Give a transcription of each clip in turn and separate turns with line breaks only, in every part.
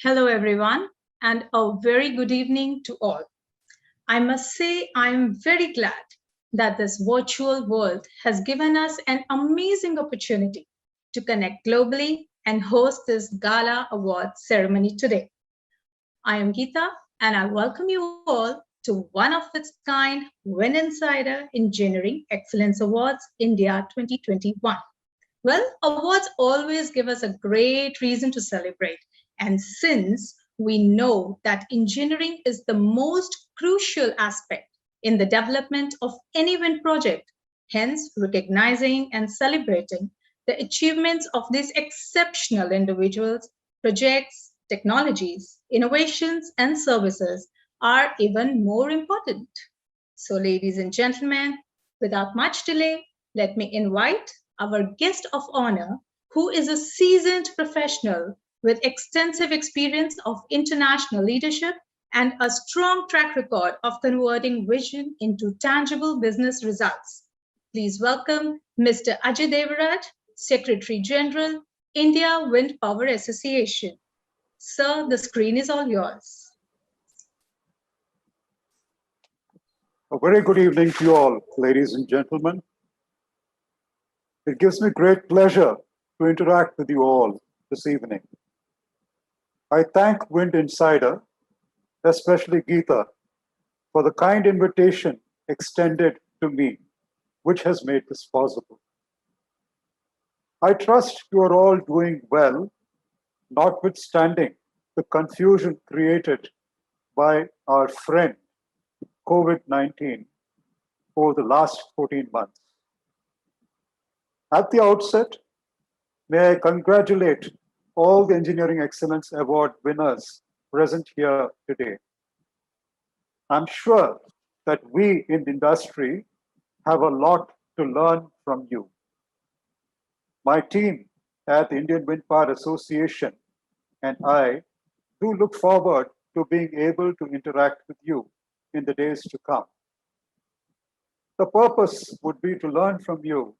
Hello, everyone, and a very good evening to all. I must say, I am very glad that this virtual world has given us an amazing opportunity to connect globally and host this Gala Award ceremony today. I am Geeta, and I welcome you all to one of its kind Windinsider Engineering Excellence Awards India 2021. Well, awards always give us a great reason to celebrate. And since we know that engineering is the most crucial aspect in the development of any wind project, hence recognizing and celebrating the achievements of these exceptional individuals, projects, technologies, innovations, and services are even more important. So, ladies and gentlemen, without much delay, let me invite our guest of honor, who is a seasoned professional with extensive experience of international leadership and a strong track record of converting vision into tangible business results. Please welcome Mr. Ajay Devaraj, Secretary General, India Wind Power Association. Sir, the screen is all yours.
A very good evening to you all, ladies and gentlemen. It gives me great pleasure to interact with you all this evening. I thank Windinsider, especially Geeta, for the kind invitation extended to me, which has made this possible. I trust you are all doing well, notwithstanding the confusion created by our friend COVID-19 over the last 14 months. At the outset, may I congratulate all the Engineering Excellence Award winners present here today. I'm sure that we in the industry have a lot to learn from you. My team at the Indian Wind Power Association and I do look forward to being able to interact with you in the days to come. The purpose would be to learn from you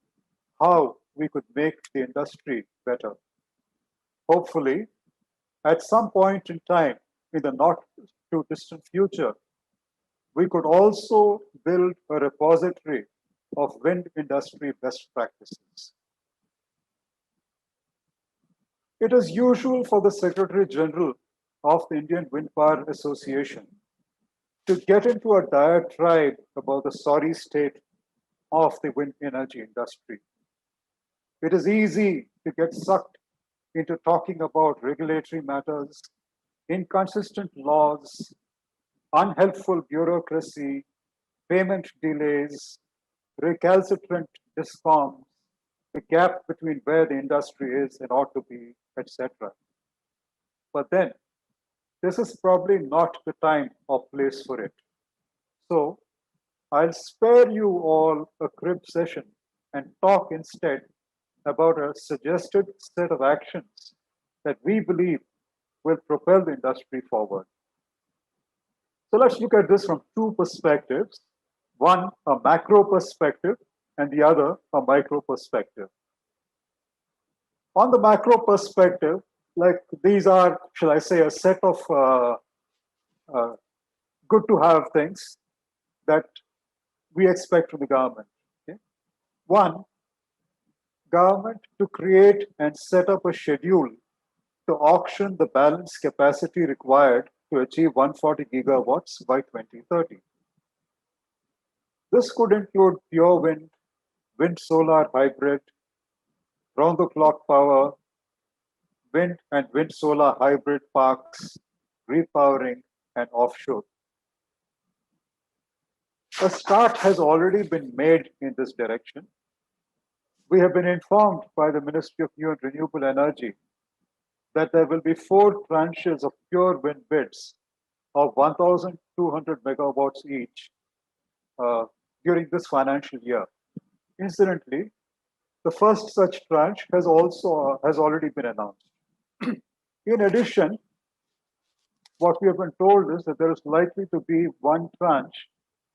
how we could make the industry better. Hopefully, at some point in time in the not too distant future, we could also build a repository of wind industry best practices. It is usual for the Secretary General of the Indian Wind Power Association to get into a diatribe about the sorry state of the wind energy industry. It is easy to get sucked into talking about regulatory matters, inconsistent laws, unhelpful bureaucracy, payment delays, recalcitrant discoms, the gap between where the industry is and ought to be, etc. But then, this is probably not the time or place for it. So, I'll spare you all a crib session and talk instead about a suggested set of actions that we believe will propel the industry forward. So let's look at this from two perspectives. One, a macro perspective, and the other, a micro perspective. On the macro perspective, like these are, shall I say, a set of good to have things that we expect from the government. Okay? One, government to create and set up a schedule to auction the balance capacity required to achieve 140 gigawatts by 2030. This could include pure wind, wind-solar hybrid, round-the-clock power, wind and wind-solar hybrid parks, repowering, and offshore. A start has already been made in this direction. We have been informed by the Ministry of New and Renewable Energy that there will be 4 tranches of pure wind bids of 1,200 megawatts each during this financial year. Incidentally, the first such tranche has already been announced. In addition, what we have been told is that there is likely to be one tranche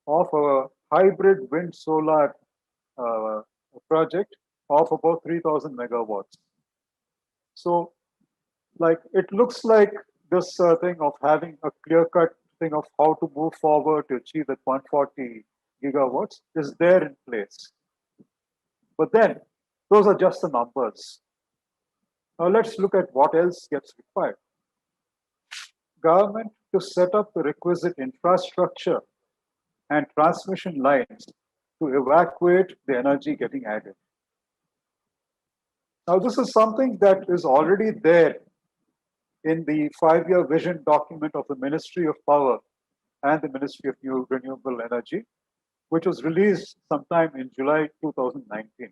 of a hybrid wind-solar project of about 3,000 megawatts. So, like, it looks like this thing of having a clear-cut thing of how to move forward to achieve that 140 gigawatts is there in place. But then, those are just the numbers. Now let's look at what else gets required. Government to set up the requisite infrastructure and transmission lines to evacuate the energy getting added. Now, this is something that is already there in the 5-year vision document of the Ministry of Power and the Ministry of New Renewable Energy, which was released sometime in July 2019.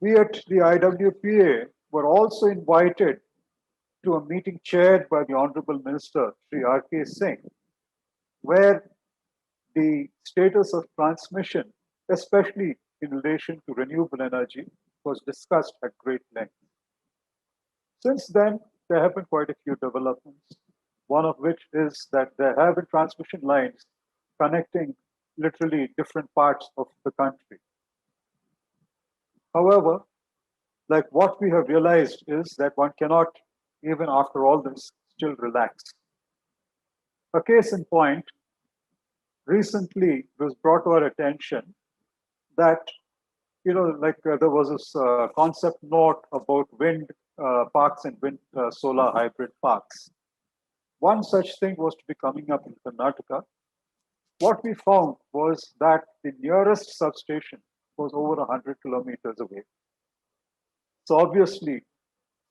We at the IWPA were also invited to a meeting chaired by the Honorable Minister, Sri R.K. Singh, where the status of transmission, especially in relation to renewable energy, was discussed at great length. Since then, there have been quite a few developments, one of which is that there have been transmission lines connecting literally different parts of the country. However, like what we have realized is that one cannot, even after all this, still relax. A case in point, recently it was brought to our attention that, there was this concept note about wind parks and wind solar hybrid parks. One such thing was to be coming up in Karnataka. What we found was that the nearest substation was over 100 kilometers away. So obviously,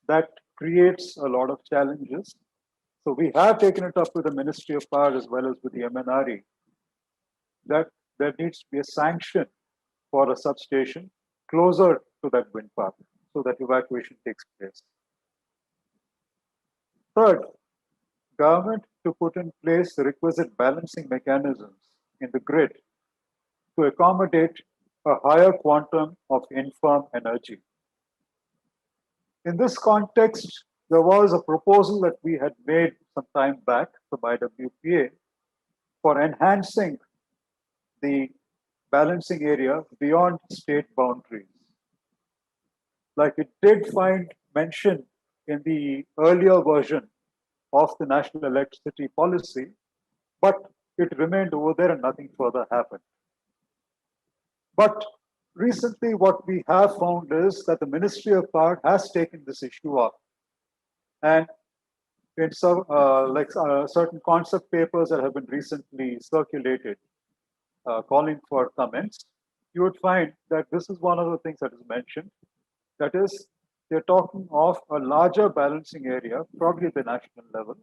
that creates a lot of challenges. So we have taken it up with the Ministry of Power as well as with the MNRE that there needs to be a sanction for a substation closer to that wind park so that evacuation takes place. Third, government to put in place the requisite balancing mechanisms in the grid to accommodate a higher quantum of infirm energy. In this context, there was a proposal that we had made some time back from IWPA for enhancing the balancing area beyond state boundaries. Like it did find mention in the earlier version of the National Electricity Policy, but it remained over there and nothing further happened. But recently, what we have found is that the Ministry of Power has taken this issue up. And in some, certain concept papers that have been recently circulated, calling for comments, you would find that this is one of the things that is mentioned. That is, they're talking of a larger balancing area, probably at the national level,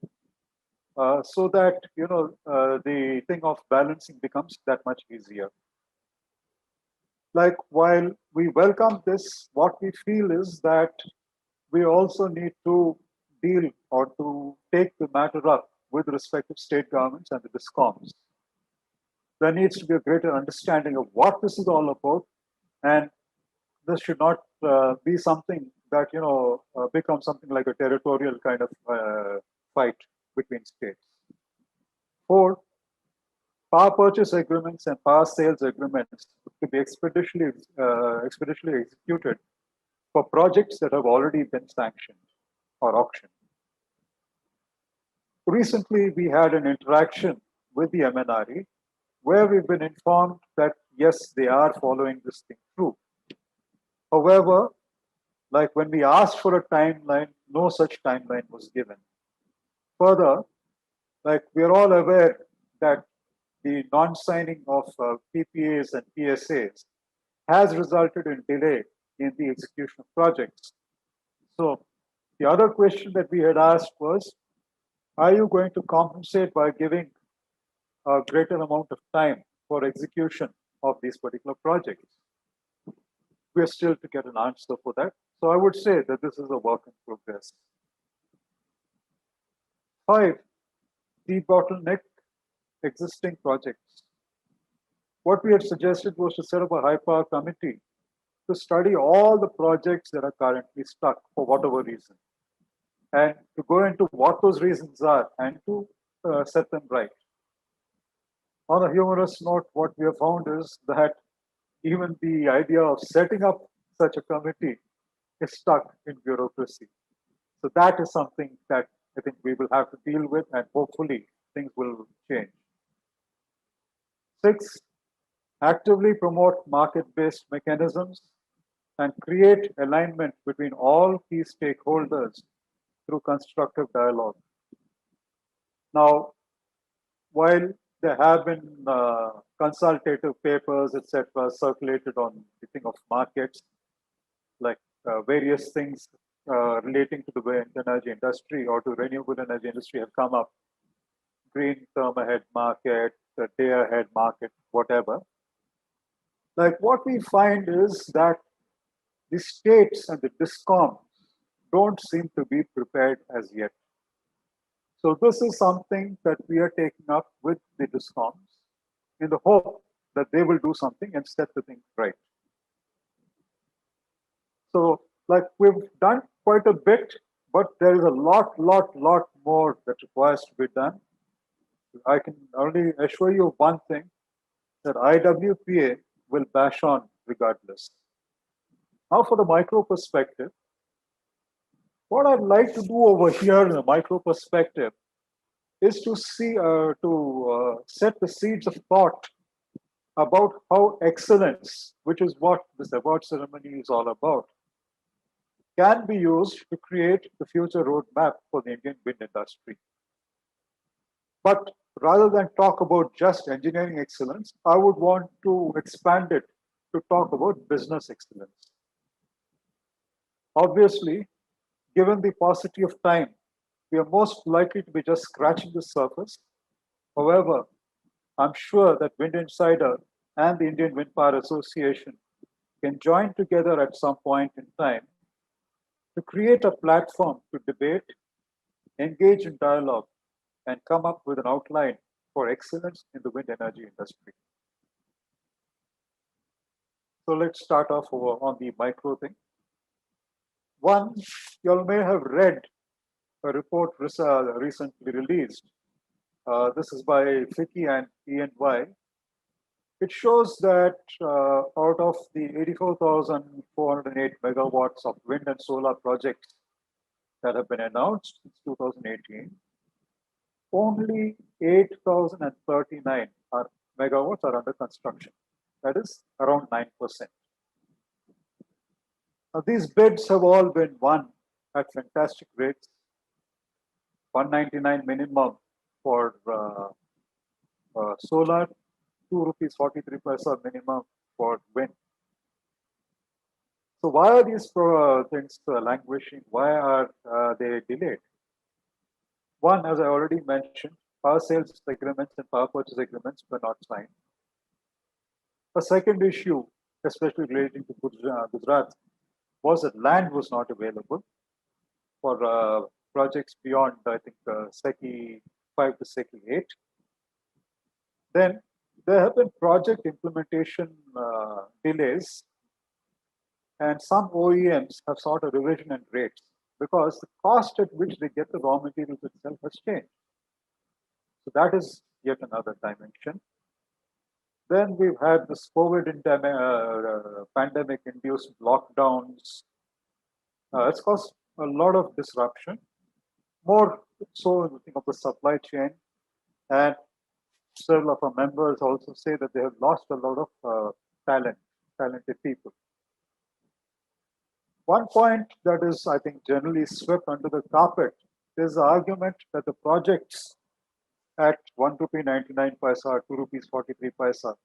so that the thing of balancing becomes that much easier. Like while we welcome this, what we feel is that we also need to deal or to take the matter up with respective state governments and the DISCOMs. There needs to be a greater understanding of what this is all about, and this should not be something that becomes something like a territorial kind of fight between states. Four, power purchase agreements and power sales agreements to be expeditiously executed for projects that have already been sanctioned or auctioned. Recently, we had an interaction with the MNRE where we've been informed that yes, they are following this thing through. However, like when we asked for a timeline, no such timeline was given. Further, like we're all aware that the non-signing of PPAs and PSAs has resulted in delay in the execution of projects. So the other question that we had asked was, are you going to compensate by giving a greater amount of time for execution of these particular projects? We're still to get an answer for that. So I would say that this is a work in progress. 5, debottleneck existing projects. What we had suggested was to set up a high power committee to study all the projects that are currently stuck for whatever reason, and to go into what those reasons are and to set them right. On a humorous note, what we have found is that even the idea of setting up such a committee is stuck in bureaucracy. So that is something that I think we will have to deal with, and hopefully things will change. Six, actively promote market-based mechanisms and create alignment between all key stakeholders through constructive dialogue. Now, while there have been consultative papers, etc., circulated on the thing of markets, like various things relating to the wind energy industry or to renewable energy industry have come up, green term ahead market, the day ahead market, whatever. Like what we find is that the states and the DISCOMs don't seem to be prepared as yet. So this is something that we are taking up with the DISCOMs in the hope that they will do something and set the thing right. So like we've done quite a bit, but there is a lot more that requires to be done. I can only assure you one thing, that IWPA will bash on regardless. Now for the micro perspective, what I'd like to do over here in the micro perspective is to set the seeds of thought about how excellence, which is what this award ceremony is all about, can be used to create the future roadmap for the Indian wind industry. But rather than talk about just engineering excellence, I would want to expand it to talk about business excellence. Obviously, given the paucity of time, we are most likely to be just scratching the surface. However, I'm sure that Windinsider and the Indian Wind Power Association can join together at some point in time to create a platform to debate, engage in dialogue, and come up with an outline for excellence in the wind energy industry. So let's start off on the micro thing. One, you all may have read a report recently released. This is by Ficky and E&Y. It shows that out of the 84,408 megawatts of wind and solar projects that have been announced since 2018, only 8,039 megawatts are under construction. That is around 9%. Now, these bids have all been won at fantastic rates. 199 minimum for solar, 2 rupees 43 paisa minimum for wind. So why are these things languishing? Why are they delayed? One, as I already mentioned, power sales agreements and power purchase agreements were not signed. A second issue, especially relating to Gujarat, was that land was not available for projects beyond, I think, SECI 5 to SECI 8. Then there have been project implementation delays, and some OEMs have sought a revision in rates because the cost at which they get the raw materials itself has changed. So that is yet another dimension. Then we've had this COVID pandemic-induced lockdowns. It's caused a lot of disruption, more so in the thing of the supply chain. And several of our members also say that they have lost a lot of talented people. One point that is, I think, generally swept under the carpet is the argument that the projects at 1 rupee 99 paisa, 2 rupees 43 paisa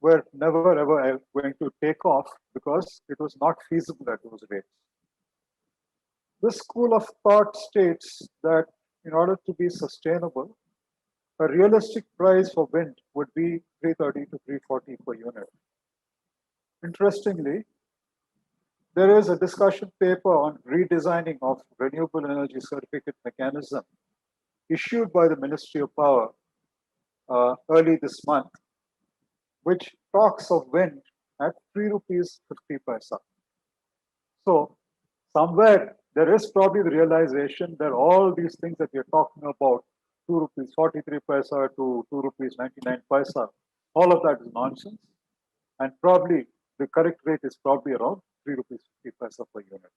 were never ever going to take off because it was not feasible at those rates. This school of thought states that in order to be sustainable, a realistic price for wind would be 330 to 340 per unit. Interestingly, there is a discussion paper on redesigning of renewable energy certificate mechanism issued by the Ministry of Power early this month, which talks of wind at 3 rupees 50 paisa. So somewhere there is probably the realization that all these things that we're talking about, 2 rupees 43 paisa to 2 rupees 99 paisa, all of that is nonsense. And probably the correct rate is probably around 3 rupees 50 paisa per unit.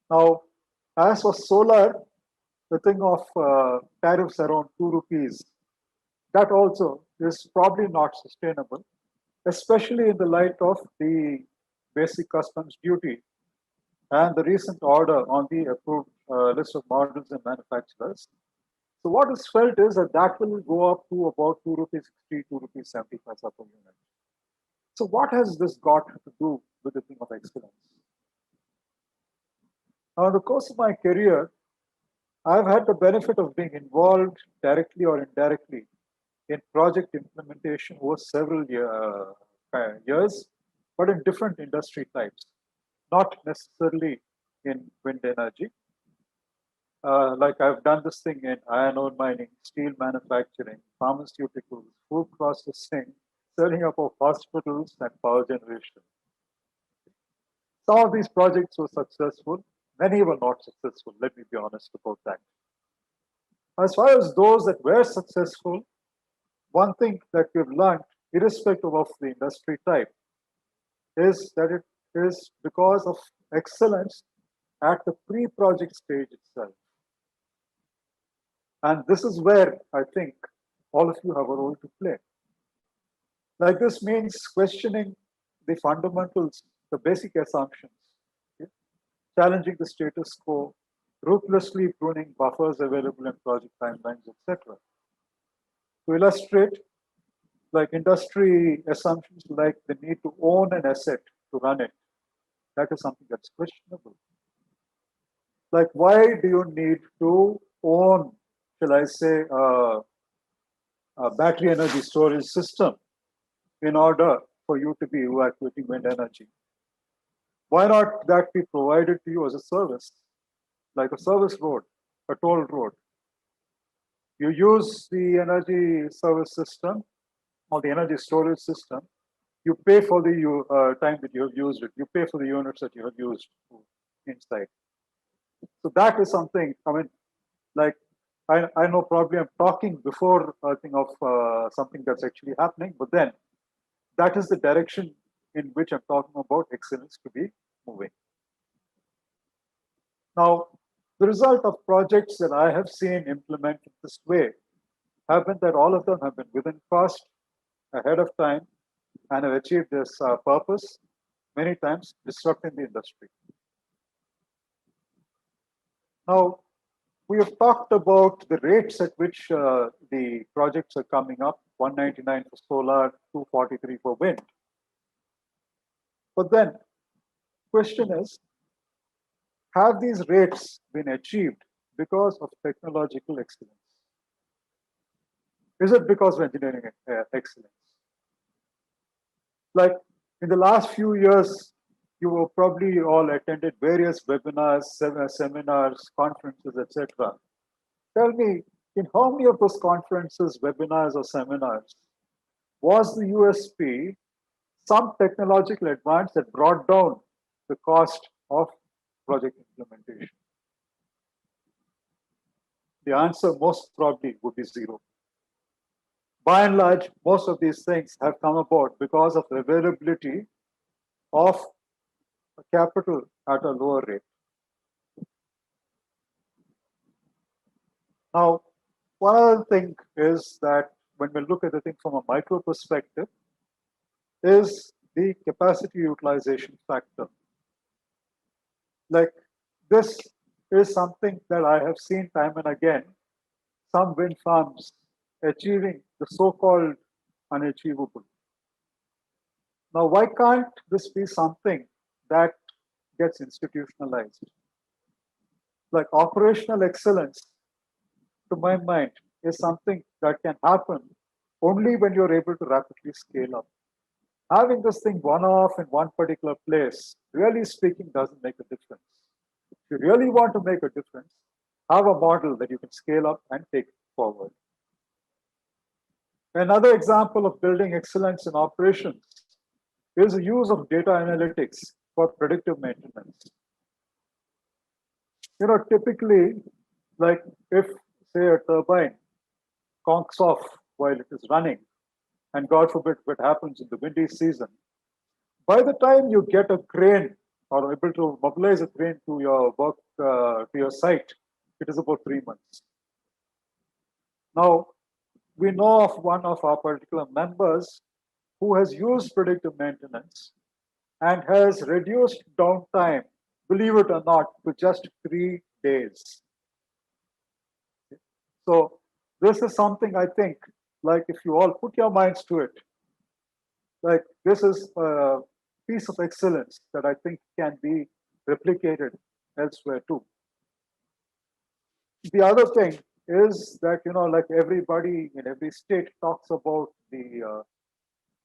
Now, as for solar, the thing of tariffs around 2 rupees, that also is probably not sustainable, especially in the light of the basic customs duty and the recent order on the approved list of models and manufacturers. So what is felt is that that will go up to about 2 rupees 60, 2 rupees 75 per unit. So what has this got to do with the thing of excellence? Now, in the course of my career, I've had the benefit of being involved directly or indirectly in project implementation over several years, but in different industry types, not necessarily in wind energy. Like I've done this thing in iron ore mining, steel manufacturing, pharmaceuticals, food processing, setting up of hospitals, and power generation. Some of these projects were successful, many were not successful. Let me be honest about that. As far as those that were successful, one thing that we've learned, irrespective of the industry type, is that it is because of excellence at the pre-project stage itself. And this is where I think all of you have a role to play. Like this means questioning the fundamentals, the basic assumptions, okay? Challenging the status quo, ruthlessly pruning buffers available in project timelines, etc. To illustrate, like industry assumptions like the need to own an asset to run it, that is something that's questionable. Like, why do you need to own, shall I say, a battery energy storage system in order for you to be evacuating wind energy? Why not that be provided to you as a service, like a service road, a toll road? You use the energy service system or the energy storage system. You pay for the time that you have used it. You pay for the units that you have used inside. So that is something, I mean, like, I know probably I'm talking before I think of something that's actually happening, but then that is the direction in which I'm talking about excellence to be moving. Now, the result of projects that I have seen implemented this way have been that all of them have been within cost, ahead of time, and have achieved this purpose, many times disrupting the industry. Now, we have talked about the rates at which the projects are coming up, 199 for solar, 243 for wind. But then, question is, have these rates been achieved because of technological excellence? Is it because of engineering excellence? Like in the last few years, you will probably all attended various webinars, seminars, conferences, etc. Tell me, in how many of those conferences, webinars, or seminars was the USP some technological advance that brought down the cost of project implementation? The answer most probably would be zero. By and large, most of these things have come about because of availability of capital at a lower rate. Now, one other thing is that when we look at the thing from a micro perspective, is the capacity utilization factor. Like this is something that I have seen time and again, some wind farms achieving the so-called unachievable. Now, why can't this be something that gets institutionalized? Like operational excellence, to my mind, is something that can happen only when you're able to rapidly scale up. Having this thing one-off in one particular place, really speaking, doesn't make a difference. If you really want to make a difference, have a model that you can scale up and take forward. Another example of building excellence in operations is the use of data analytics for predictive maintenance. You know, typically, like if, say, a turbine conks off while it is running, and God forbid what happens in the windy season, by the time you get a crane or able to mobilize a crane to your work, to your site, it is about 3 months. Now, we know of one of our particular members who has used predictive maintenance and has reduced downtime, believe it or not, to just 3 days. So this is something I think, like if you all put your minds to it, like this is a piece of excellence that I think can be replicated elsewhere too. The other thing is that, like everybody in every state talks about the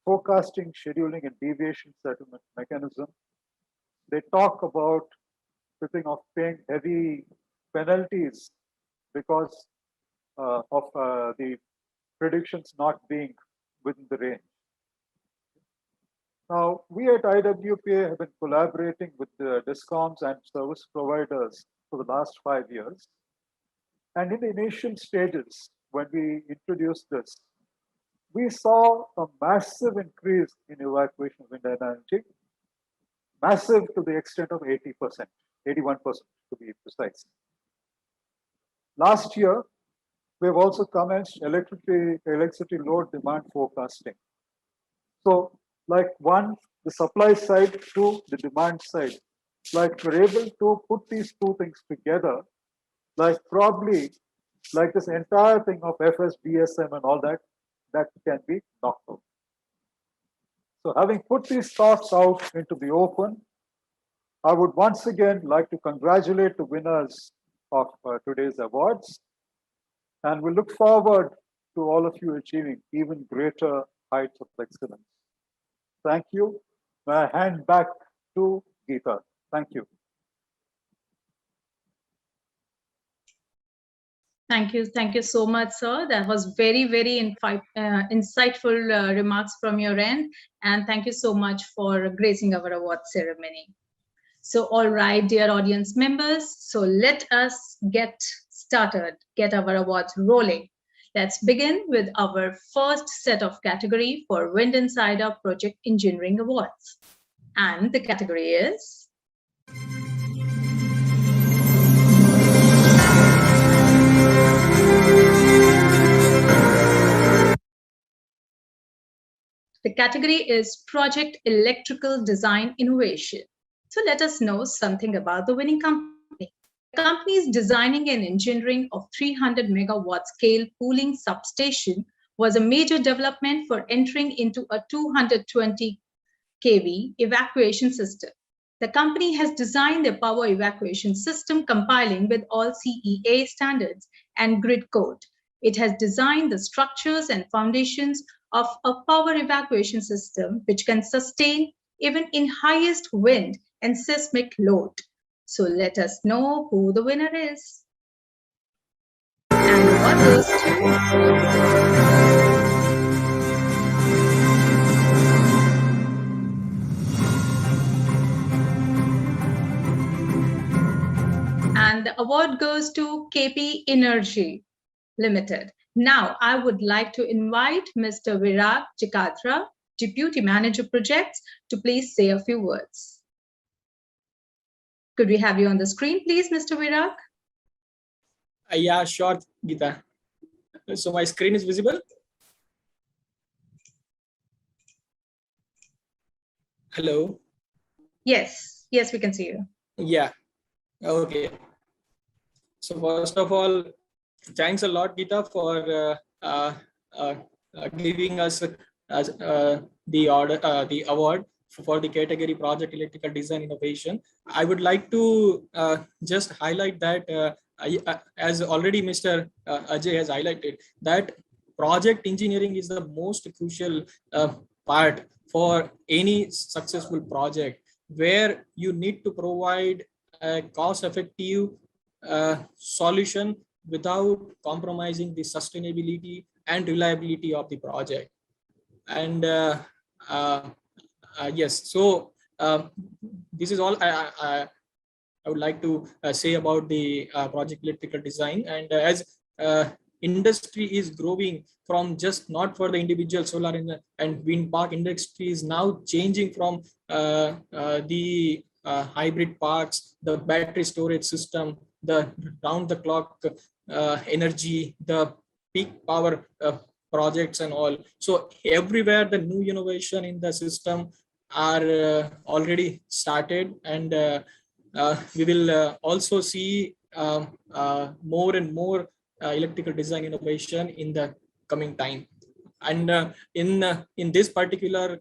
forecasting, scheduling, and deviation settlement mechanism. They talk about paying heavy penalties because of the predictions not being within the range. Now, we at IWPA have been collaborating with the DISCOMs and service providers for the last 5 years. And in the initial stages, when we introduced this, we saw a massive increase in evacuation of wind energy, massive to the extent of 80%, 81% to be precise. Last year, we have also commenced electricity load demand forecasting. So, like one, the supply side, two, the demand side. Like we're able to put these two things together, like probably like this entire thing of FS, BSM and all that, that can be knocked out. So having put these thoughts out into the open, I would once again like to congratulate the winners of today's awards. And we look forward to all of you achieving even greater heights of excellence. Thank you. May I hand back to Geeta. Thank you.
Thank you. Thank you so much, sir. That was very, very insightful remarks from your end. And thank you so much for gracing our award ceremony. So, all right, dear audience members. So let us get started, get our awards rolling. Let's begin with our first set of category for Windinsider Project Engineering Awards. And the category is Project Electrical Design Innovation. So let us know something about the winning company. The company is designing and engineering of 300 megawatt scale pooling substation was a major development for entering into a 220 kV evacuation system. The company has designed a power evacuation system compiling with all CEA standards and grid code. It has designed the structures and foundations of a power evacuation system which can sustain even in highest wind and seismic load. So let us know who the winner is. And what goes And the award goes to KP Energy Limited. Now, I would like to invite Mr. Virag Chikatra, Deputy Manager Projects, to please say a few words. Could we have you on the screen, please, Mr. Virag?
Yeah, sure, Geeta. So my screen is visible? Hello?
Yes, yes, we can see you.
Yeah, okay. So first of all, thanks a lot, Geeta, for giving us the award for the category Project Electrical Design Innovation. I would like to just highlight that, as already Mr. Ajay has highlighted, that project engineering is the most crucial part for any successful project, where you need to provide a cost-effective solution without compromising the sustainability and reliability of the project. And yes, so this is all I would like to say about the project electrical design. And as industry is growing from just not for the individual solar and wind park industry is now changing from the hybrid parks, the battery storage system, the round-the-clock energy, the peak power projects and all. So everywhere the new innovation in the system are already started, and we will also see more and more electrical design innovation in the coming time. And in this particular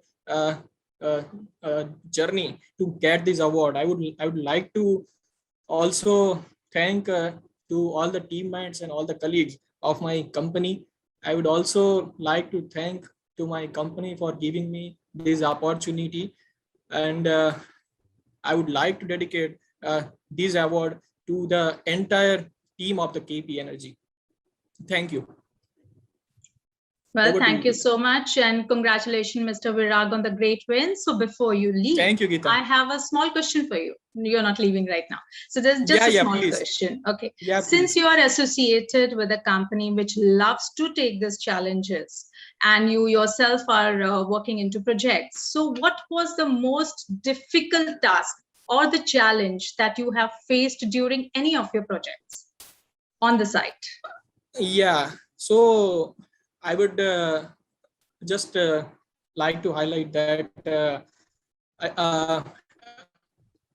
journey to get this award, I would like to also thank to all the teammates and all the colleagues of my company. I would also like to thank to my company for giving me this opportunity, and I would like to dedicate this award to the entire team of the KP Energy. Thank you.
Well, thank you so much, and congratulations, Mr. Virag, on the great win. So before you leave,
thank you, Geeta.
I have a small question for you. You're not leaving right now. So there's just a small question. Okay. Since you are associated with a company which loves to take these challenges, and you yourself are working into projects, so what was the most difficult task or the challenge that you have faced during any of your projects on the site?
Yeah, so I would just like to highlight that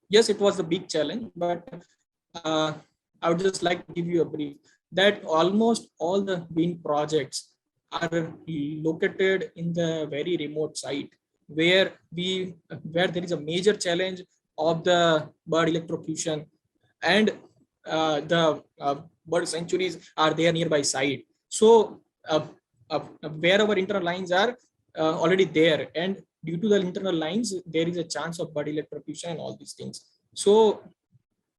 yes, it was a big challenge, but I would just like to give you a brief that almost all the wind projects are located in the very remote site where there is a major challenge of the bird electrocution, and the bird sanctuaries are there nearby site. So where our internal lines are already there, and due to the internal lines, there is a chance of bird electrocution and all these things. So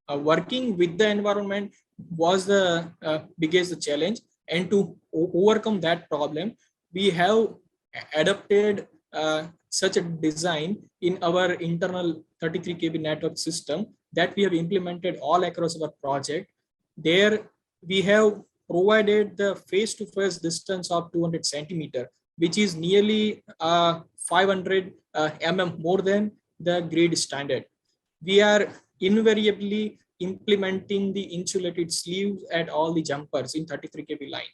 working with the environment was the biggest challenge, and to overcome that problem, we have adopted such a design in our internal 33 kV network system that we have implemented all across our project. There we have provided the face-to-face distance of 200 centimeter, which is nearly 500 mm more than the grid standard. We are invariably implementing the insulated sleeves at all the jumpers in 33 kV line.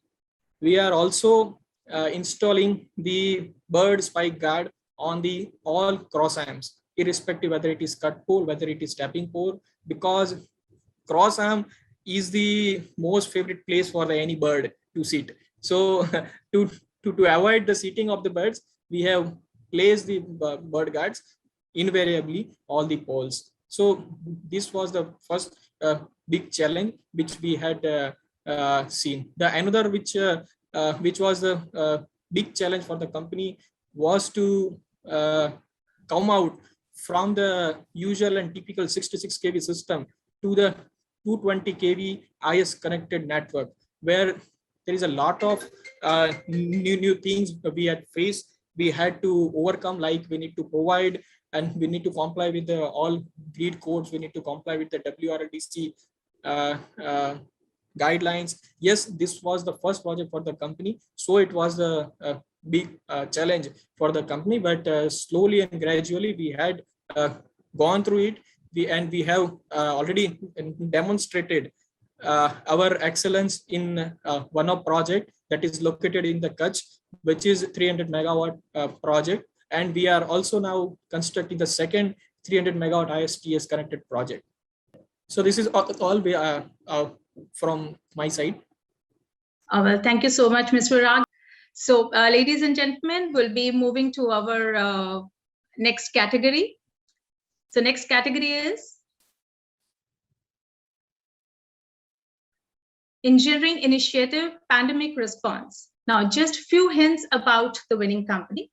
We are also installing the bird spike guard on the all cross arms, irrespective whether it is cut pole, whether it is tapping pole, because cross arm is the most favorite place for any bird to sit. So to avoid the sitting of the birds, we have placed the bird guards invariably all the poles. So this was the first big challenge which we had seen. The another which was the big challenge for the company was to come out from the usual and typical 66 kV system to the 220 kV IS connected network, where there is a lot of new things we had faced. We had to overcome, like we need to provide and we need to comply with the all grid codes. We need to comply with the WRDC guidelines. Yes, this was the first project for the company, so it was a big challenge for the company, but slowly and gradually we had gone through it. We have already demonstrated our excellence in one of project that is located in the Kutch, which is 300 megawatt project, and we are also now constructing the second 300 megawatt ISTS connected project. So this is all from my side.
Well, thank you so much, Mr. Virag. So, ladies and gentlemen, we'll be moving to our next category. So next category is Engineering Initiative Pandemic Response. Now, just few hints about the winning company.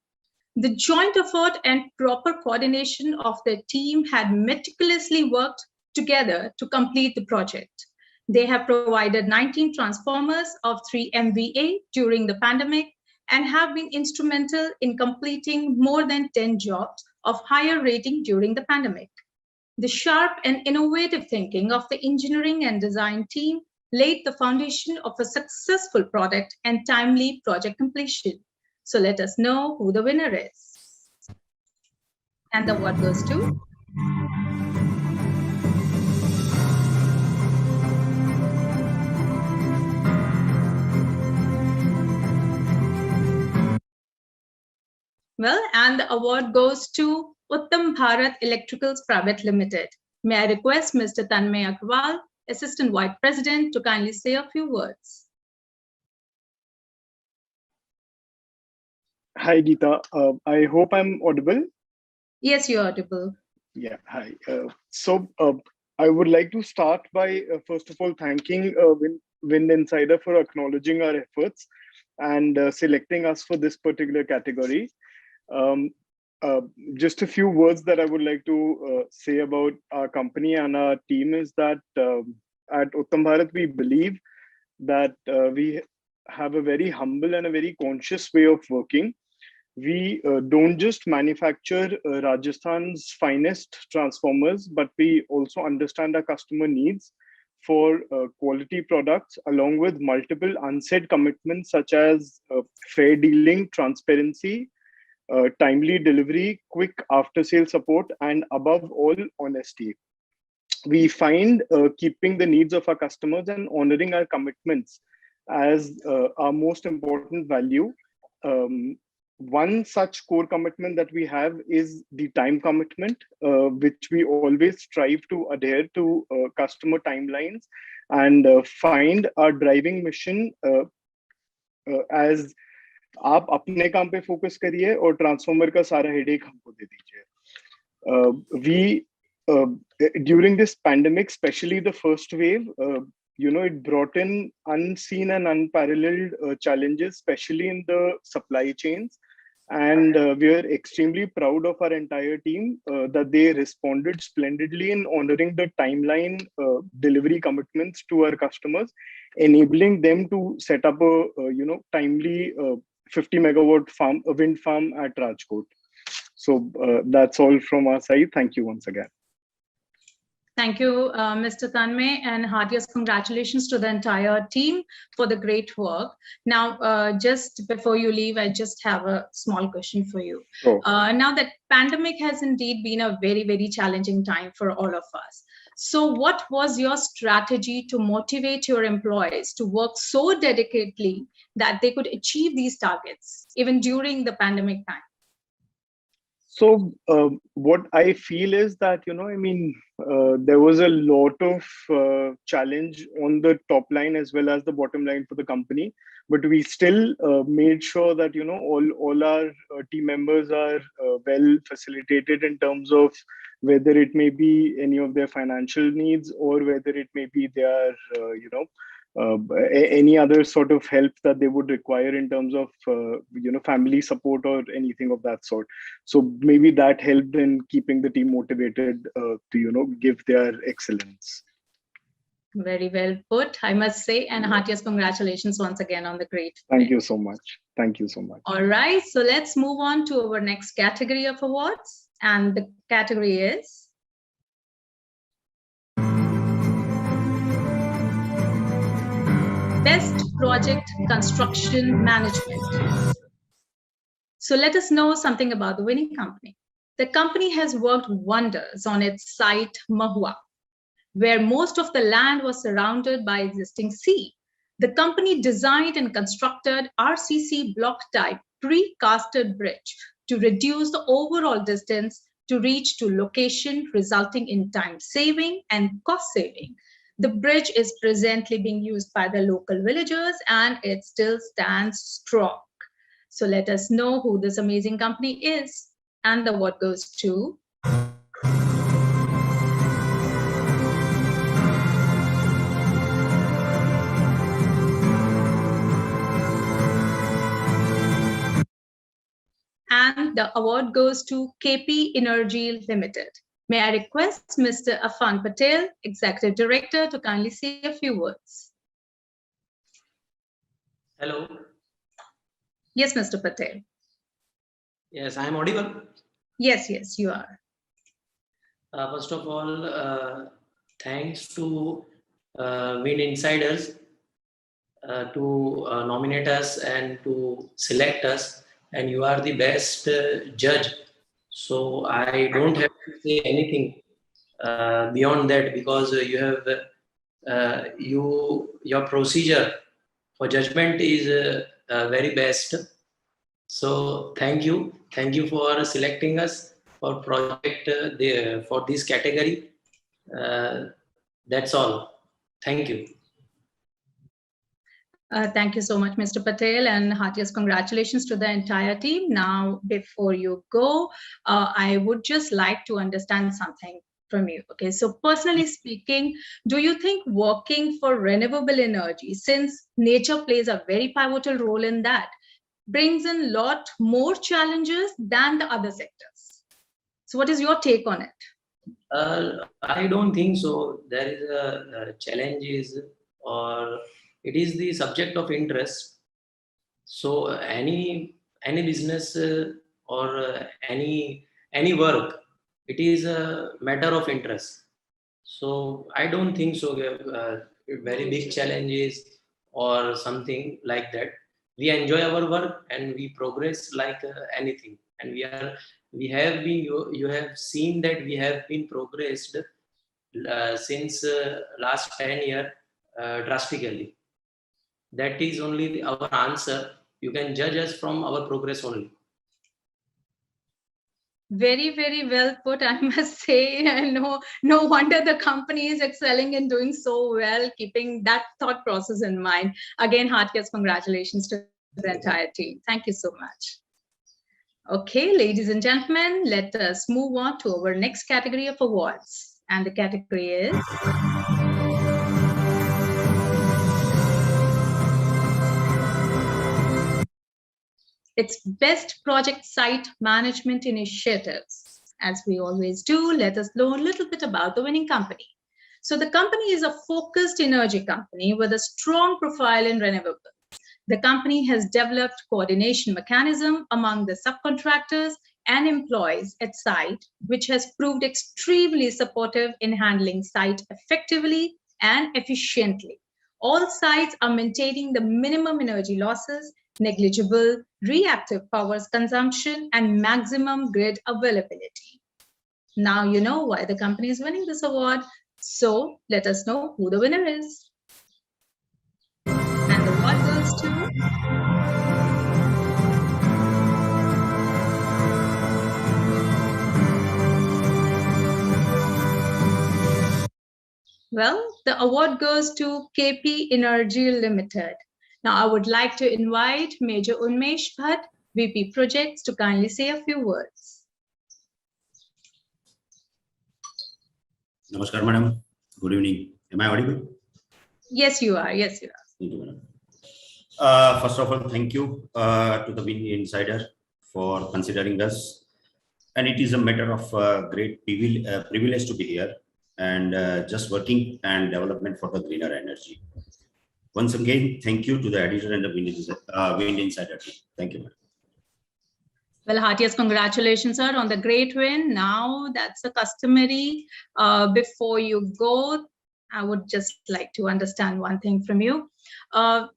The joint effort and proper coordination of the team had meticulously worked together to complete the project. They have provided 19 transformers of 3 MVA during the pandemic and have been instrumental in completing more than 10 jobs of higher rating during the pandemic. The sharp and innovative thinking of the engineering and design team laid the foundation of a successful product and timely project completion. So let us know who the winner is. And the award goes to Well, and the award goes to Uttam Bharat Electricals Private Limited. May I request Mr. Tanmay Agarwal, Assistant Vice President, to kindly say a few words.
Hi, Geeta. I hope I'm audible.
Yes, you're audible.
Yeah, hi. I would like to start by, first of all, thanking Windinsider for acknowledging our efforts and selecting us for this particular category. Um, just a few words that I would like to say about our company and our team is that at Uttam Bharat, we believe that we have a very humble and a very conscious way of working. We don't just manufacture Rajasthan's finest transformers, but we also understand our customer needs for quality products, along with multiple unsaid commitments such as fair dealing, transparency, timely delivery, quick after-sale support, and above all, honesty. We find keeping the needs of our customers and honoring our commitments as our most important value. One such core commitment that we have is the time commitment, which we always strive to adhere to customer timelines and find our driving mission as आप अपने काम पे focus करिए और transformer का सारा headache हमको दे दीजिए. We during this pandemic, especially the first wave, it brought in unseen and unparalleled challenges, especially in the supply chains. And we are extremely proud of our entire team that they responded splendidly in honoring the timeline delivery commitments to our customers, enabling them to set up a timely 50 megawatt wind farm at Rajkot. So that's all from our side. Thank you once again.
Thank you, Mr. Tanmay, and heartiest congratulations to the entire team for the great work. Now, just before you leave, I just have a small question for you.
Sure.
Now that pandemic has indeed been a very, very challenging time for all of us. So what was your strategy to motivate your employees to work so dedicatedly that they could achieve these targets, even during the pandemic time?
So what I feel is that, there was a lot of challenge on the top line as well as the bottom line for the company, but we still made sure that, all our team members are well facilitated in terms of whether it may be any of their financial needs or whether it may be their, any other sort of help that they would require in terms of family support or anything of that sort. So maybe that helped in keeping the team motivated to give their excellence.
Very well put, I must say, and heartiest congratulations once again on the great.
Thank you so much. Thank you so much.
All right, so let's move on to our next category of awards, and the category is Best Project Construction Management. So let us know something about the winning company. The company has worked wonders on its site, Mahua, where most of the land was surrounded by existing sea. The company designed and constructed RCC block type precasted bridge to reduce the overall distance to reach to location, resulting in time saving and cost saving. The bridge is presently being used by the local villagers and it still stands strong. So let us know who this amazing company is. And the award goes to and the award goes to KP Energy Limited. May I request Mr. Afan Patel, Executive Director, to kindly say a few words.
Hello.
Yes, Mr. Patel.
Yes, I am audible.
Yes, yes, you are.
First of all, thanks to Windinsiders to nominate us and to select us, and you are the best judge. So I don't have to say anything beyond that, because you have your procedure for judgment is very best. So thank you for selecting us for project for this category. That's all. Thank you.
Thank you so much, Mr. Patel, and heartiest congratulations to the entire team. Now, before you go, I would just like to understand something from you. Okay, so personally speaking, do you think working for renewable energy, since nature plays a very pivotal role in that, brings in a lot more challenges than the other sectors? So what is your take on it?
I don't think so. There is a challenges, or it is the subject of interest. So any business or any work, it is a matter of interest. So I don't think so. Very big challenges or something like that. We enjoy our work and we progress like anything. And we have been. You have seen that we have been progressed since last 10 years drastically. That is only our answer. You can judge us from our progress only.
Very, very well put, I must say. No wonder the company is excelling and doing so well, keeping that thought process in mind. Again, heartiest congratulations to the entire team. Thank you so much. Okay, ladies and gentlemen, let us move on to our next category of awards. And the category is it's Best Project Site Management Initiatives. As we always do, let us know a little bit about the winning company. So the company is a focused energy company with a strong profile in renewables. The company has developed coordination mechanism among the subcontractors and employees at site, which has proved extremely supportive in handling site effectively and efficiently. All sites are maintaining the minimum energy losses, negligible reactive power consumption, and maximum grid availability. Now you know why the company is winning this award. So let us know who the winner is. And the award goes to well, the award goes to KP Energy Limited. Now, I would like to invite Major Unmesh Bhatt, VP Projects, to kindly say a few words.
Namaskar, madam. Good evening. Am I audible?
Yes, you are. Yes, you are.
Thank you, madam. First of all, thank you to the Windinsider for considering us. And it is a matter of great privilege to be here and just working and development for the greener energy. Once again, thank you to the editor and the Windinsider team. Thank you, madam.
Well, heartiest congratulations, sir, on the great win. Now, that's a customary. Before you go, I would just like to understand one thing from you.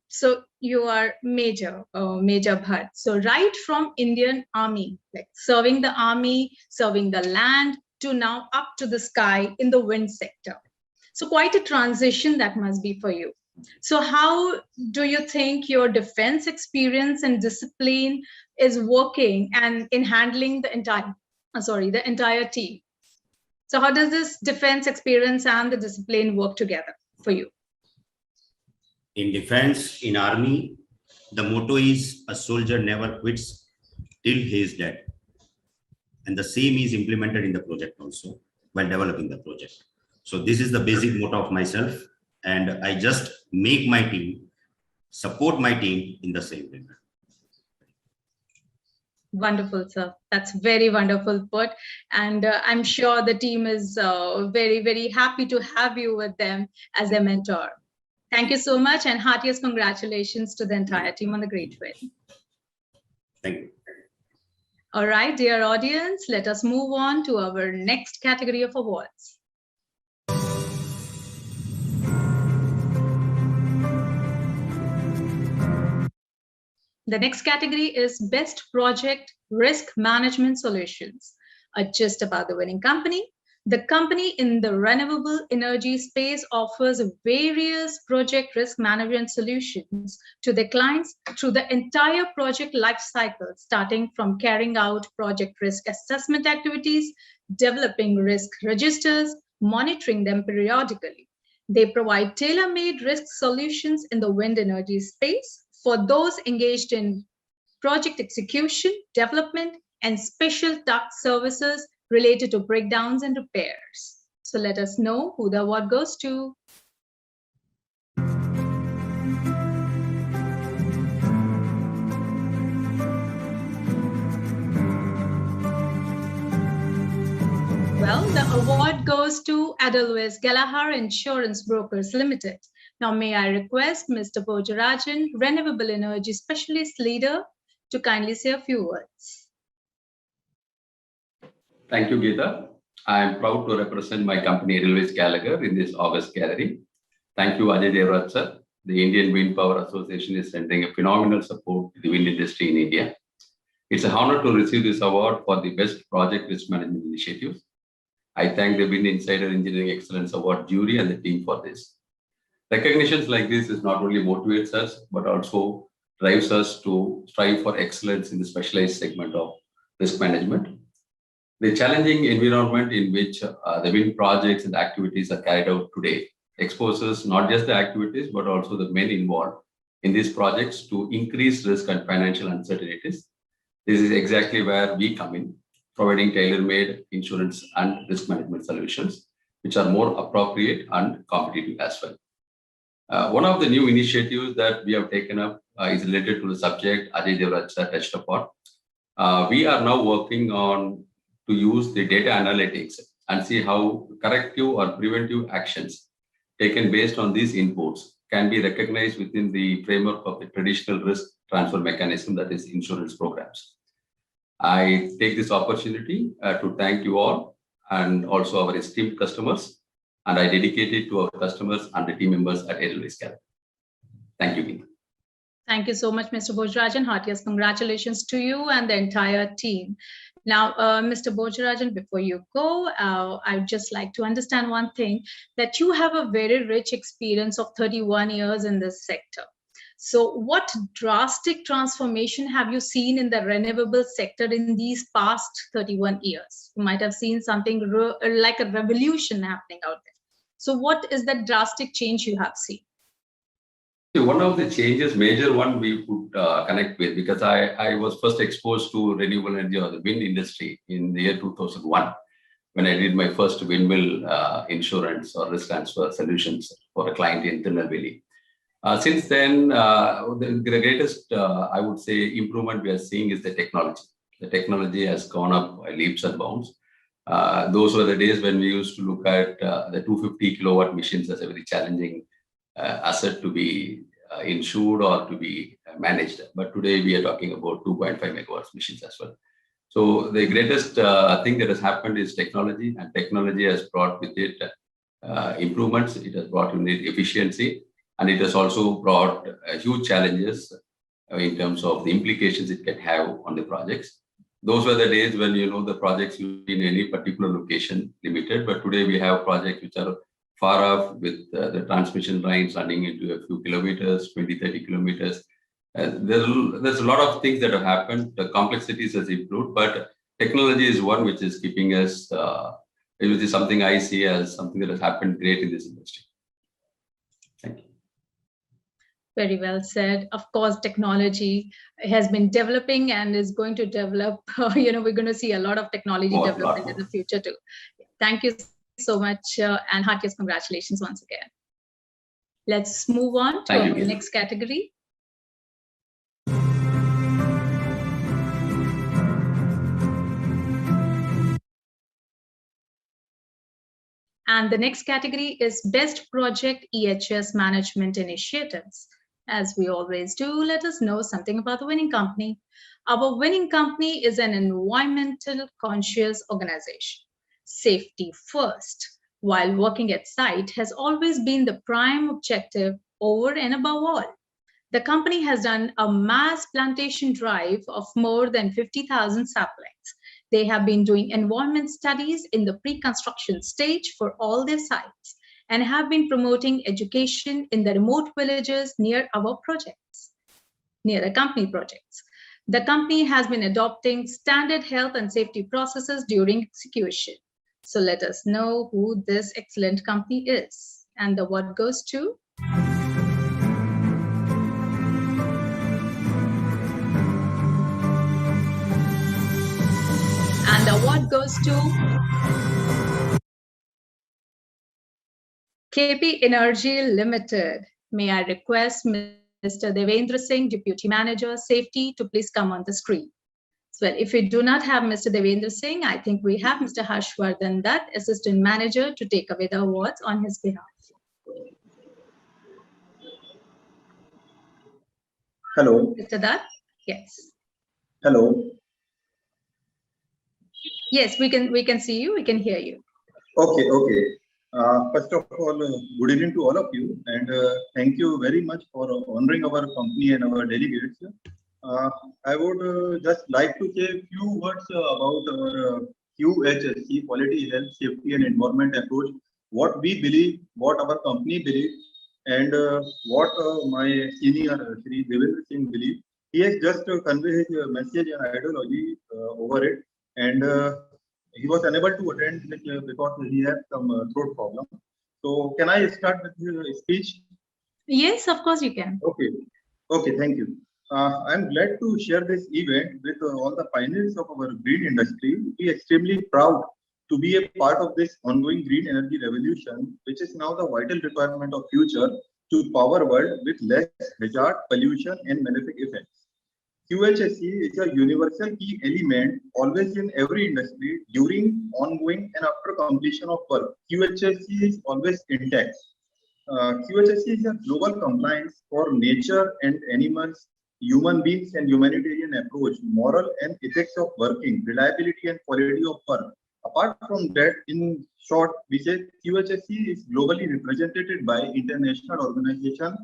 So you are Major Bhatt. So right from Indian Army, like serving the army, serving the land, to now up to the sky in the wind sector. So quite a transition that must be for you. So how do you think your defense experience and discipline is working and in handling the entire team? So how does this defense experience and the discipline work together for you?
In defense, in army, the motto is a soldier never quits till he is dead. And the same is implemented in the project also while developing the project. So this is the basic motto of myself. And I just make my team, support my team in the same way.
Wonderful, sir. That's very wonderful put. And I'm sure the team is very, very happy to have you with them as a mentor. Thank you so much, and heartiest congratulations to the entire team on the great win.
Thank you.
All right, dear audience, let us move on to our next category of awards. The next category is Best Project Risk Management Solutions, just about the winning company. The company in the renewable energy space offers various project risk management solutions to their clients through the entire project lifecycle, starting from carrying out project risk assessment activities, developing risk registers, monitoring them periodically. They provide tailor-made risk solutions in the wind energy space for those engaged in project execution, development, and special task services related to breakdowns and repairs. So let us know who the award goes to. Well, the award goes to Edelweiss Gallagher Insurance Brokers Limited. Now, may I request Mr. Bojarajan, Renewable Energy Specialist Leader, to kindly say a few words.
Thank you, Geeta. I am proud to represent my company, Edelweiss Gallagher, in this August gathering. Thank you, Ajay Devraj sir. The Indian Wind Power Association is rendering a phenomenal support to the wind industry in India. It's an honor to receive this award for the best project risk management initiatives. I thank the Windinsider Engineering Excellence Award jury and the team for this. Recognitions like this is not only motivates us, but also drives us to strive for excellence in the specialized segment of risk management. The challenging environment in which the wind projects and activities are carried out today exposes not just the activities, but also the men involved in these projects to increased risk and financial uncertainties. This is exactly where we come in, providing tailor-made insurance and risk management solutions, which are more appropriate and competitive as well. One of the new initiatives that we have taken up is related to the subject Ajay Devraj touched upon. We are now working on to use the data analytics and see how corrective or preventive actions taken based on these inputs can be recognized within the framework of the traditional risk transfer mechanism, that is insurance programs. I take this opportunity to thank you all and also our esteemed customers, and I dedicate it to our customers and the team members at Edelweiss Gallagher. Thank you, Geeta.
Thank you so much, Mr. Bojarajan. Heartiest congratulations to you and the entire team. Now, Mr. Bojarajan, before you go, I'd just like to understand one thing, that you have a very rich experience of 31 years in this sector. So what drastic transformation have you seen in the renewable sector in these past 31 years? You might have seen something like a revolution happening out there. So what is the drastic change you have seen?
One of the changes, major one we could connect with, because I was first exposed to renewable energy or the wind industry in the year 2001, when I did my first windmill insurance or risk transfer solutions for a client in Tirunelveli. Since then, the greatest, I would say, improvement we are seeing is the technology. The technology has gone up by leaps and bounds. Those were the days when we used to look at the 250 kilowatt machines as a very challenging asset to be insured or to be managed. But today we are talking about 2.5 megawatts machines as well. So the greatest thing that has happened is technology, and technology has brought with it improvements. It has brought with it efficiency, and it has also brought huge challenges in terms of the implications it can have on the projects. Those were the days when, you know, the projects in any particular location limited, but today we have projects which are far off with the transmission lines running into a few kilometers, 20, 30 kilometers. There's a lot of things that have happened. The complexities has improved, but technology is one which is keeping us, which is something I see as something that has happened great in this industry. Thank you.
Very well said. Of course, technology has been developing and is going to develop. We're going to see a lot of technology development in the future too. Thank you so much, and heartiest congratulations once again. Let's move on to our next category. And the next category is Best Project EHS Management Initiatives. As we always do, let us know something about the winning company. Our winning company is an environmental conscious organization. Safety first, while working at site, has always been the prime objective over and above all. The company has done a mass plantation drive of more than 50,000 saplings They have been doing environment studies in the pre-construction stage for all their sites and have been promoting education in the remote villages near our projects, near the company projects. The company has been adopting standard health and safety processes during execution. So let us know who this excellent company is. And the award goes to and the award goes to KP Energy Limited. May I request Mr. Devendra Singh, Deputy Manager, Safety, to please come on the screen. Well, if we do not have Mr. Devendra Singh, I think we have Mr. Harshvardhan Dutt, Assistant Manager, to take away the awards on his behalf.
Hello.
Mr. Dutt? Yes.
Hello.
Yes, we can see you, we can hear you.
Okay. First of all, good evening to all of you, and thank you very much for honoring our company and our delegates. I would just like to say a few words about our QHSE, Quality, Health, Safety and Environment approach, what we believe, what our company believes, and what my senior, Shri Devendra Singh, believes. He has just conveyed his message and ideology over it, and he was unable to attend because he had some throat problem. So can I start with his speech?
Yes, of course you can.
Okay, thank you. I'm glad to share this event with all the pioneers of our green industry. We are extremely proud to be a part of this ongoing green energy revolution, which is now the vital requirement of future to power world with less hazard, pollution and malefic effects. QHSE is a universal key element always in every industry during, ongoing and after completion of work. QHSE is always intact. QHSE is a global compliance for nature and animals, human beings and humanitarian approach, moral and ethics of working, reliability and quality of work. Apart from that, in short, we say QHSE is globally represented by international organization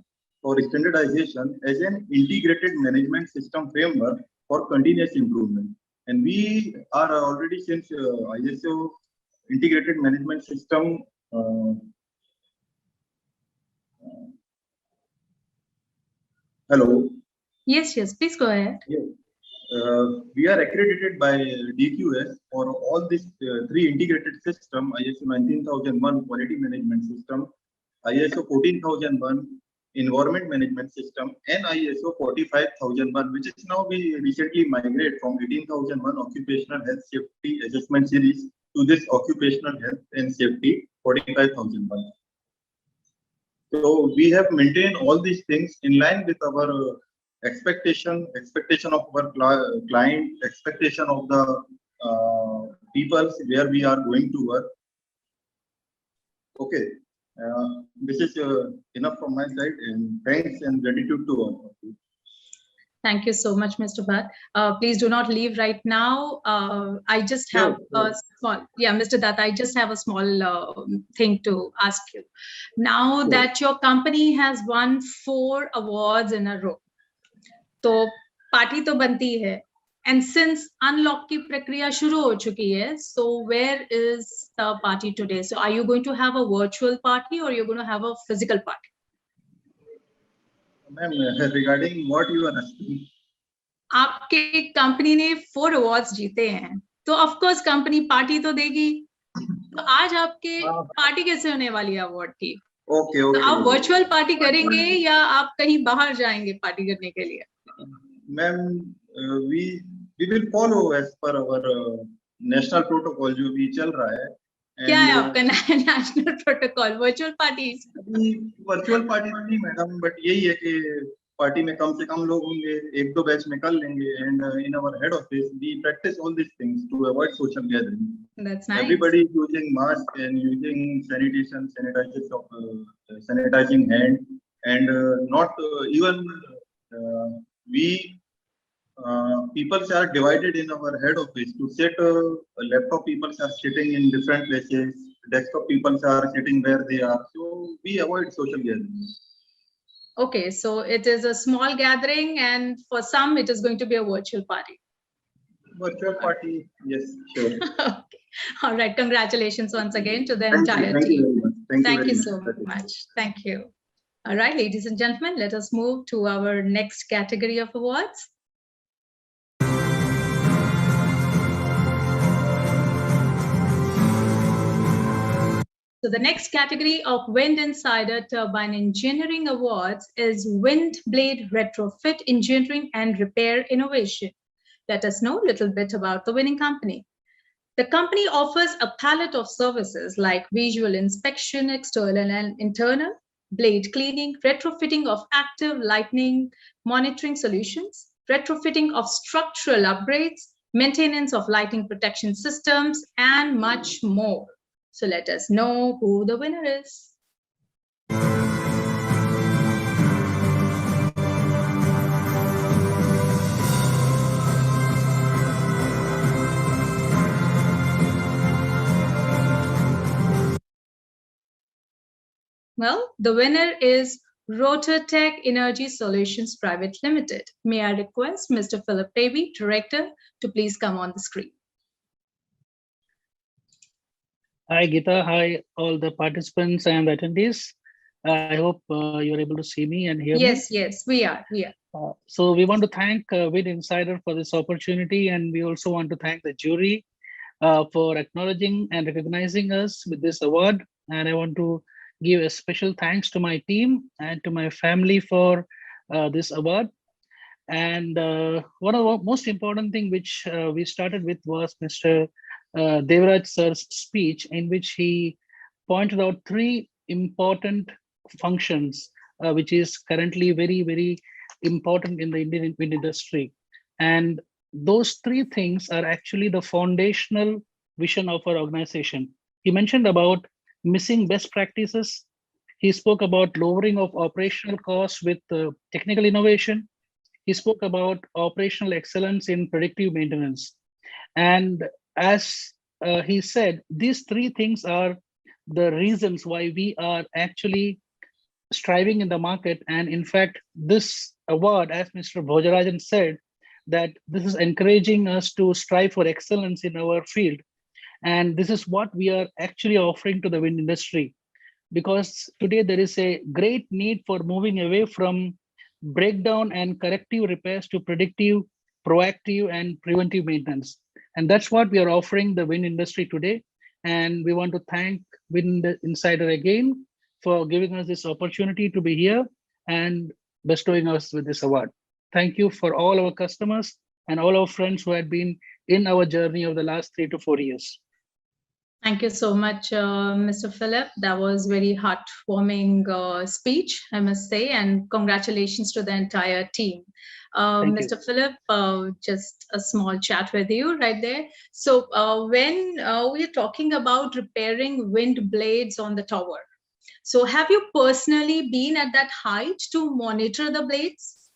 for standardization as an integrated management system framework for continuous improvement. And we are already since ISO integrated management system hello.
Yes, please go ahead.
Yes. We are accredited by DQS for all these three integrated system, ISO 19001 quality management system, ISO 14001 environment management system, and ISO 45001, which is now we recently migrate from 18001 occupational health safety assessment series to this occupational health and safety 45001. So we have maintained all these things in line with our expectation of our client, expectation of the people where we are going to work. Okay. This is enough from my side, and thanks and gratitude to all of you.
Thank you so much, Mr. Bharat. Please do not leave right now. I just have a small, Mr. Dutt, I just have a small thing to ask you. Now that your company has won 4 awards in a row, तो party तो बनती है. And since unlock की प्रक्रिया शुरू हो चुकी है, so where is the party today? So are you going to have a virtual party or you're going to have a physical party?
Ma'am, regarding what you are asking,
आपके company ने 4 awards जीते हैं, तो of course company party तो देगी. तो आज आपके पार्टी कैसे होने वाली है अवार्ड की?
ओके.
तो आप वर्चुअल पार्टी करेंगे या आप कहीं बाहर जाएंगे पार्टी करने के लिए?
Ma'am, we will follow as per our national protocol जो भी चल रहा है.
क्या है आपका national protocol? Virtual party?
Virtual party नहीं मैडम, बट यही है कि पार्टी में कम से कम लोग होंगे, 1-2 बैच में कर लेंगे. And in our head office we practise all this things to avoid social gathering.
That's nice.
Everybody is using mask and using sanitizing hand, and not even we people are divided in our head office to sit. Laptop people are sitting in different places. Desktop people are sitting where they are. So we avoid social gathering.
Okay, so it is a small gathering, and for some it is going to be a virtual party.
virtual party. Yes, sure.
Okay. All right. Congratulations once again to the
Thank you.
entire
Thank you
team.
very much. Thank you
Thank
very
you
much.
so
That is-
much. Thank you. All right, ladies and gentlemen, let us move to our next category of awards. So the next category of Windinsider Turbine Engineering Awards is Wind Blade Retrofit Engineering and Repair Innovation. Let us know a little bit about the winning company. The company offers a palette of services like visual inspection, external and internal, blade cleaning, retrofitting of active lightning monitoring solutions, retrofitting of structural upgrades, maintenance of lighting protection systems, and much more. So let us know who the winner is. Well, the winner is Rotortech Energy Solutions Private Limited. May I request Mr. Philip Davey, Director, to please come on the screen.
Hi, Geeta. Hi, all the participants and attendees. I hope you're able to see me and hear me.
Yes, we are.
So we want to thank Windinsider for this opportunity, and we also want to thank the jury for acknowledging and recognizing us with this award. And I want to give a special thanks to my team and to my family for this award. And one of the most important thing which we started with was Mr. Devraj sir's speech, in which he pointed out three important functions, which is currently very, very important in the Indian wind industry. And those three things are actually the foundational vision of our organization. He mentioned about missing best practices. He spoke about lowering of operational costs with technical innovation. He spoke about operational excellence in predictive maintenance. And as he said, these three things are the reasons why we are actually striving in the market. And in fact, this award, as Mr. Bhojarajan said, that this is encouraging us to strive for excellence in our field. And this is what we are actually offering to the wind industry. Because today there is a great need for moving away from breakdown and corrective repairs to predictive, proactive, and preventive maintenance. And that's what we are offering the wind industry today. And we want to thank Windinsider again for giving us this opportunity to be here and bestowing us with this award. Thank you for all our customers and all our friends who had been in our journey of the last 3 to 4 years.
Thank you so much, Mr. Philip. That was very heartwarming speech, I must say, and congratulations to the entire team. Mr. Philip, just a small chat with you right there. So when we are talking about repairing wind blades on the tower, so have you personally been at that height to monitor the blades?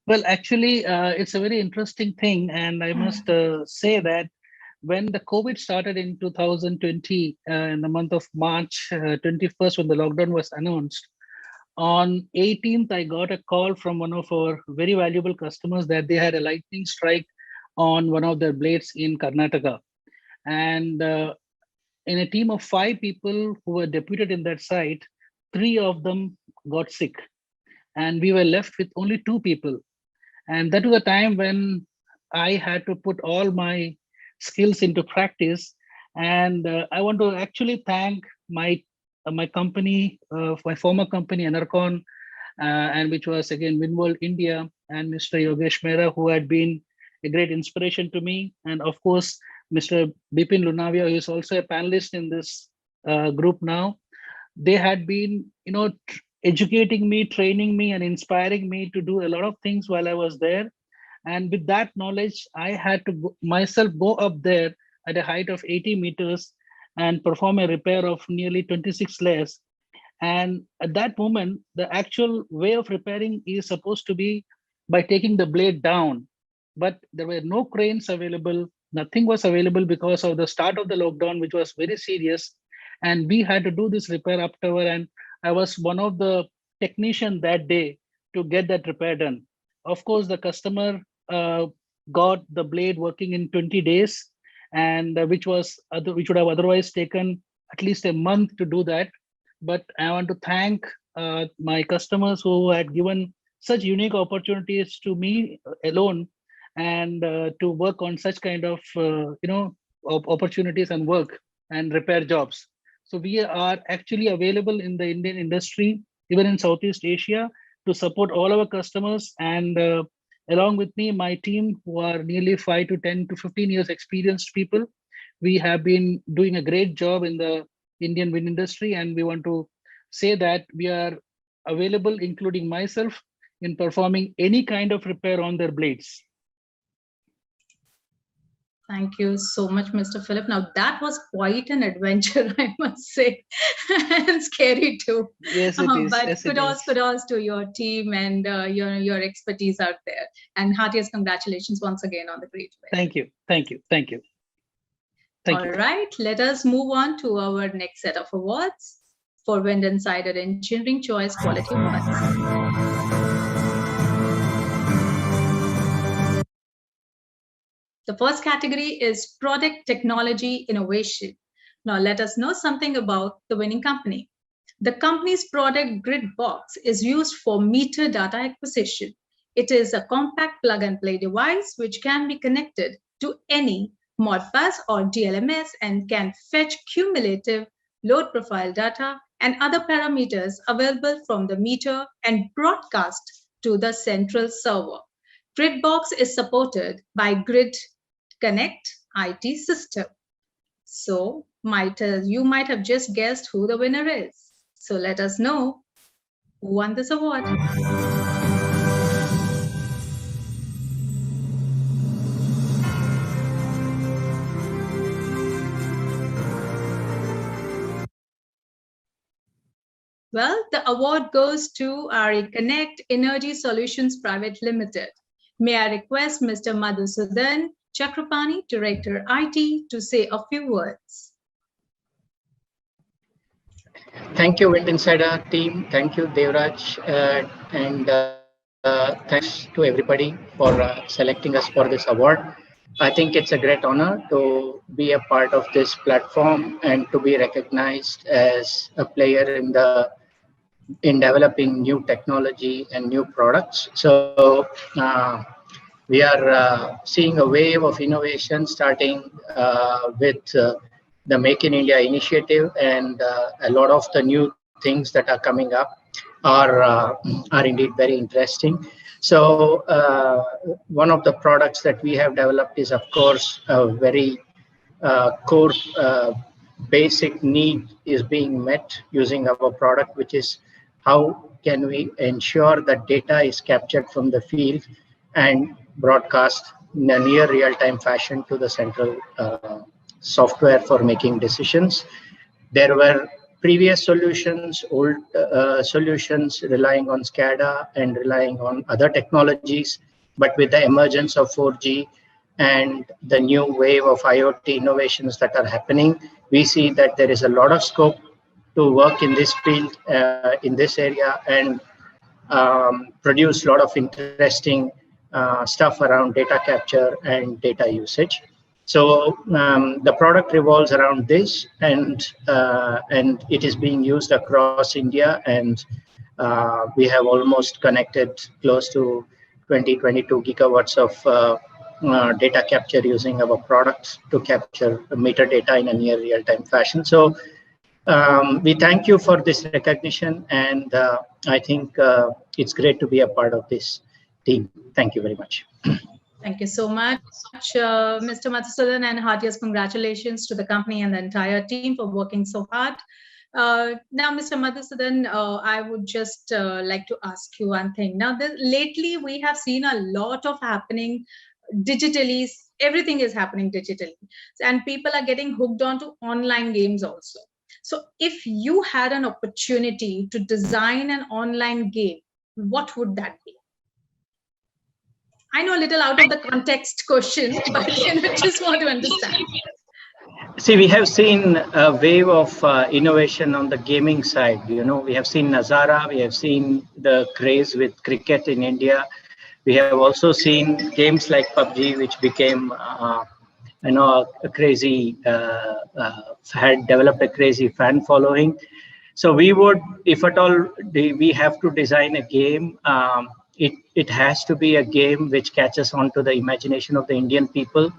Well, actually, it's a very interesting thing. And I must say that when the COVID started in 2020, in the month of March 21st, when the lockdown was announced, on 18th, I got a call from one of our very valuable customers that they had a lightning strike on one of their blades in Karnataka. And in a team of 5 people who were deputed in that site, 3 of them got sick. And we were left with only 2 people. And that was a time when I had to put all my skills into practice. And I want to actually thank my company, my former company, Enercon, and which was again Windworld India, and Mr. Yogesh Mehra, who had been a great inspiration to me. And of course, Mr. Bipin Lunavia, who is also a panelist in this group now. They had been, educating me, training me, and inspiring me to do a lot of things while I was there. And with that knowledge, I had to myself go up there at a height of 80 meters and perform a repair of nearly 26 layers. And at that moment, the actual way of repairing is supposed to be by taking the blade down. But there were no cranes available. Nothing was available because of the start of the lockdown, which was very serious. And we had to do this repair up tower. And I was one of the technicians that day to get that repair done. Of course, the customer got the blade working in 20 days, and which would have otherwise taken at least a month to do that. But I want to thank my customers who had given such unique opportunities to me alone, and to work on such kind of opportunities and work and repair jobs. So we are actually available in the Indian industry, even in Southeast Asia, to support all our customers. And along with me, my team, who are nearly 5 to 10 to 15 years experienced people, we have been doing a great job in the Indian wind industry. And we want to say that we are available, including myself, in performing any kind of repair on their blades.
Thank you so much, Mr. Philip. Now that was quite an adventure, I must say, and scary too.
Yes, it is.
But
yes,
kudos to your team and your expertise out there. And heartiest congratulations once again on the great win.
Thank you. Thank you. Thank you. Thank
All
you.
right, let us move on to our next set of awards for Windinsider Engineering Choice Quality Awards. The first category is Product Technology Innovation. Now let us know something about the winning company. The company's product Grid Box is used for meter data acquisition. It is a compact plug-and-play device which can be connected to any Modbus or DLMS and can fetch cumulative load profile data and other parameters available from the meter and broadcast to the central server. Gridbox is supported by REConnect IT system. So you might have just guessed who the winner is. So let us know who won this award. Well, the award goes to REConnect Energy Solutions Private Limited. May I request Mr. Madhusudan Chakrapani, Director IT, to say a few words.
Thank you, Windinsider team. Thank you, Devraj, and thanks to everybody for selecting us for this award. I think it's a great honor to be a part of this platform and to be recognized as a player in developing new technology and new products. So we are seeing a wave of innovation starting with the Make in India initiative, and a lot of the new things that are coming up are indeed very interesting. So one of the products that we have developed is, of course, a very core basic need is being met using our product, which is how can we ensure that data is captured from the field and broadcast in a near real-time fashion to the central software for making decisions. There were previous solutions, old solutions relying on SCADA and relying on other technologies, but with the emergence of 4G and the new wave of IoT innovations that are happening, we see that there is a lot of scope to work in this field, in this area, and produce a lot of interesting stuff around data capture and data usage. So the product revolves around this, and it is being used across India, and we have almost connected close to 22 gigawatts of data capture using our products to capture meter data in a near real-time fashion. So we thank you for this recognition, and I think it's great to be a part of this team. Thank you very much.
Thank you so much, Mr. Madhusudan, and heartiest congratulations to the company and the entire team for working so hard. Now, Mr. Madhusudan, I would just like to ask you one thing. Now, lately we have seen a lot of happening digitally. Everything is happening digitally, and people are getting hooked onto online games also. So if you had an opportunity to design an online game, what would that be? I know a little out of the context question, but just want to understand.
See, we have seen a wave of innovation on the gaming side. You know, we have seen Nazara, we have seen the craze with cricket in India. We have also seen games like PUBG, which became a crazy had developed a crazy fan following. So we would, if at all we have to design a game, it has to be a game which catches on to the imagination of the Indian people,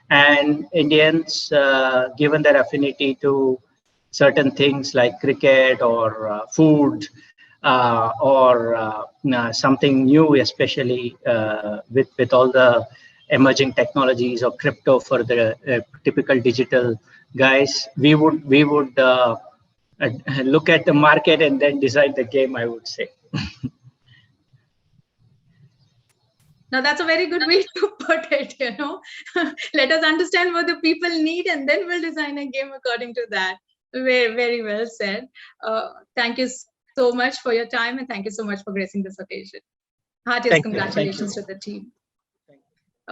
and Indians, given their affinity to certain things like cricket or food or something new, especially with all the emerging technologies or crypto for the typical digital guys, we would look at the market and then decide the game, I would say.
Now, that's a very good way to put it, Let us understand what the people need, and then we'll design a game according to that. Very, very well said. Thank you so much for your time, and thank you so much for gracing this occasion. Heartiest congratulations to the team.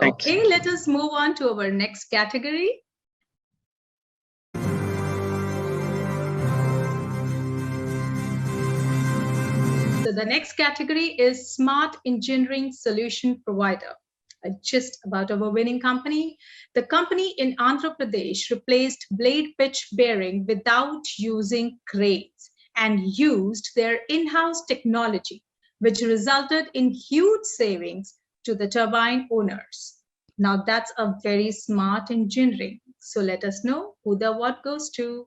Okay, let us move on to our next category. So the next category is Smart Engineering Solution Provider. Just about our winning company. The company in Andhra Pradesh replaced blade pitch bearing without using cranes and used their in-house technology, which resulted in huge savings to the turbine owners. Now that's a very smart engineering. So let us know who the award goes to.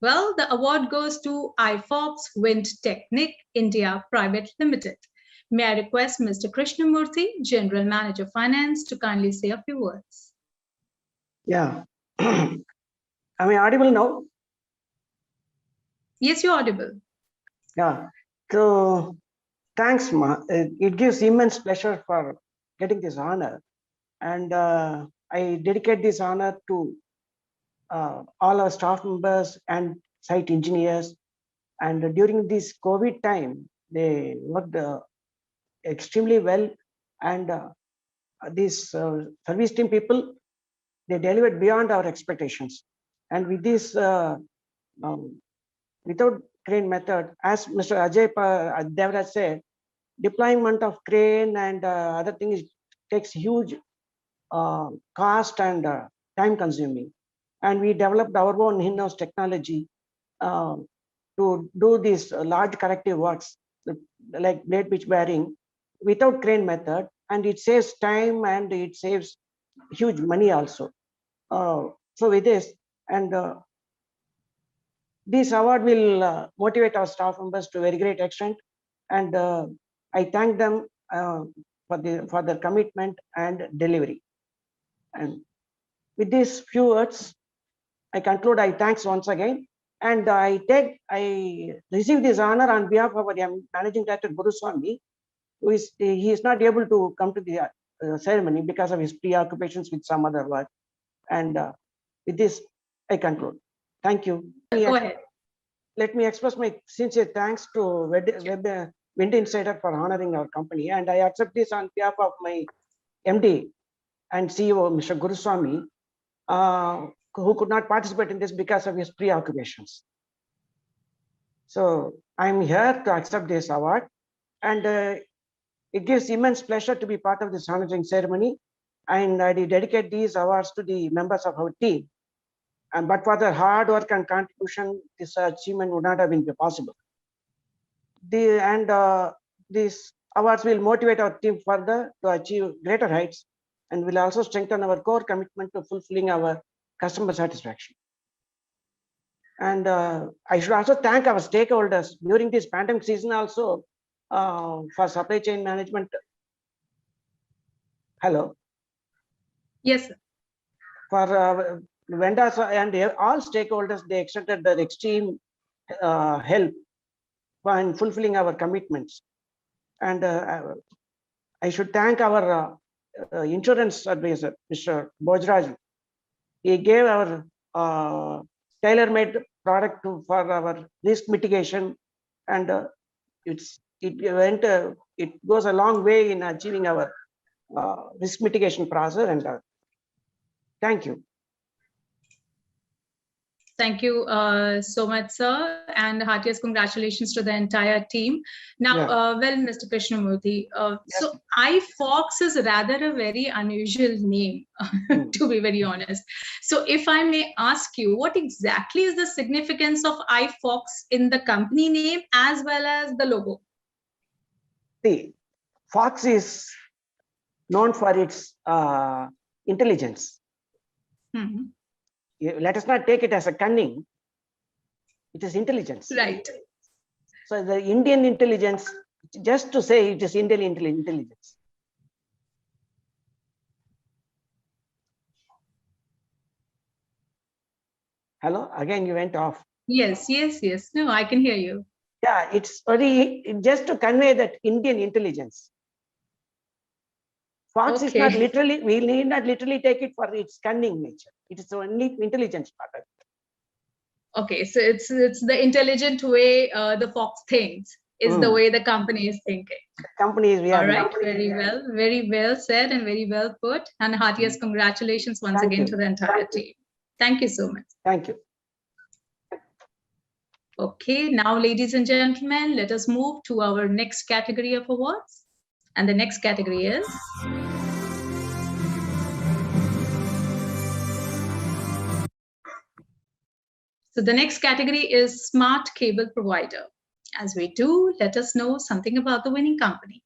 Well, the award goes to IFOX Windtechnic India Private Limited. May I request Mr. Krishnamurthy, General Manager Finance, to kindly say a few words.
Yeah. Am I audible now?
Yes, you're audible.
Yeah. So thanks, Ma. It gives immense pleasure for getting this honor. And I dedicate this honor to all our staff members and site engineers. And during this COVID time, they worked extremely well. And these service team people, they delivered beyond our expectations. And with this, without crane method, as Mr. Ajay Devraj said, deployment of crane and other things takes huge cost and time consuming. And we developed our own in-house technology to do these large corrective works like blade pitch bearing without crane method, and it saves time and it saves huge money also. So with this, and this award will motivate our staff members to a very great extent, and I thank them for their commitment and delivery. And with these few words, I conclude. I thanks once again, and I receive this honor on behalf of our Managing Director Guruswamy, who he is not able to come to the ceremony because of his preoccupations with some other work. And with this, I conclude. Thank you.
Go ahead.
Let me express my sincere thanks to Windinsider for honoring our company, and I accept this on behalf of my MD and CEO, Mr. Guruswamy, who could not participate in this because of his preoccupations. So I'm here to accept this award, and it gives immense pleasure to be part of this honoring ceremony, and I dedicate these awards to the members of our team. But for their hard work and contribution, this achievement would not have been possible. These awards will motivate our team further to achieve greater heights, and will also strengthen our core commitment to fulfilling our customer satisfaction. And I should also thank our stakeholders during this pandemic season also for supply chain management. Hello.
Yes, sir.
For vendors and all stakeholders, they extended their extreme help in fulfilling our commitments. And I should thank our insurance advisor, Mr. Bojraj. He gave our tailor-made product for our risk mitigation, and it goes a long way in achieving our risk mitigation process and thank you.
Thank you so much, sir, and heartiest congratulations to the entire team. Now, well, Mr. Krishnamurthy, so iFox is rather a very unusual name, to be very honest. So if I may ask you, what exactly is the significance of iFox in the company name as well as the logo?
See, Fox is known for its intelligence. Let us not take it as a cunning. It is intelligence.
Right.
So the Indian intelligence, just to say it is Indian intelligence. Hello, again you went off.
Yes. No, I can hear you.
Yeah, it's very, just to convey that Indian intelligence. Fox is not literally, we need not literally take it for its cunning nature. It is only intelligence part of it.
Okay, so it's the intelligent way the Fox thinks is the way the company is thinking.
The company is,
all right, very well said and very well put. And heartiest congratulations once again to the entire team. Thank you so much.
Thank you.
Okay, now ladies and gentlemen, let us move to our next category of awards. And the next category is so the next category is Smart Cable Provider. As we do, let us know something about the winning company.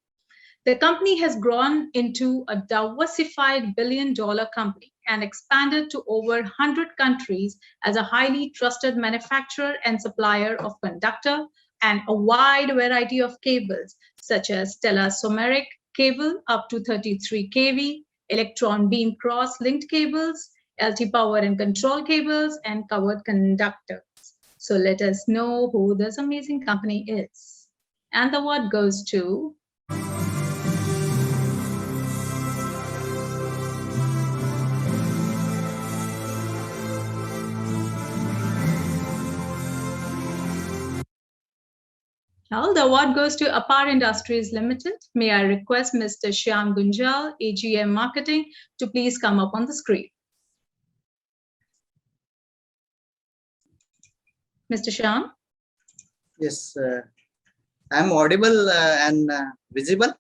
The company has grown into a diversified billion-dollar company and expanded to over 100 countries as a highly trusted manufacturer and supplier of conductor and a wide variety of cables, such as telesomeric cable up to 33 kV, electron beam cross-linked cables, LT power and control cables, and covered conductors. So let us know who this amazing company is. And the award goes to Now, the award goes to Apar Industries Limited. May I request Mr. Shyam Gunjal, AGM Marketing, to please come up on the screen. Mr. Shyam?
Yes, I'm audible and visible?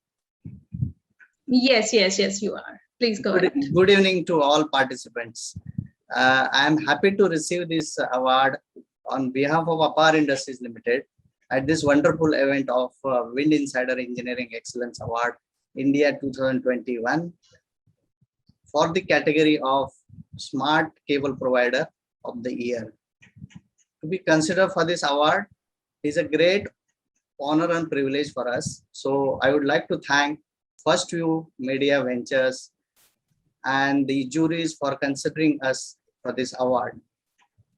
Yes, you are. Please go ahead.
Good evening to all participants. I'm happy to receive this award on behalf of Apar Industries Limited at this wonderful event of Windinsider Engineering Excellence Award India 2021 for the category of Smart Cable Provider of the Year. To be considered for this award is a great honor and privilege for us. So I would like to thank First View Media Ventures and the juries for considering us for this award.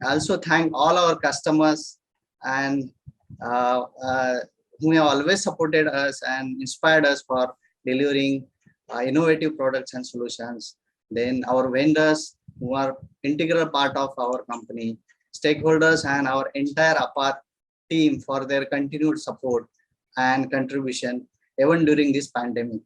I also thank all our customers and who have always supported us and inspired us for delivering innovative products and solutions. Then our vendors who are integral part of our company, stakeholders and our entire Apar team for their continued support and contribution even during this pandemic.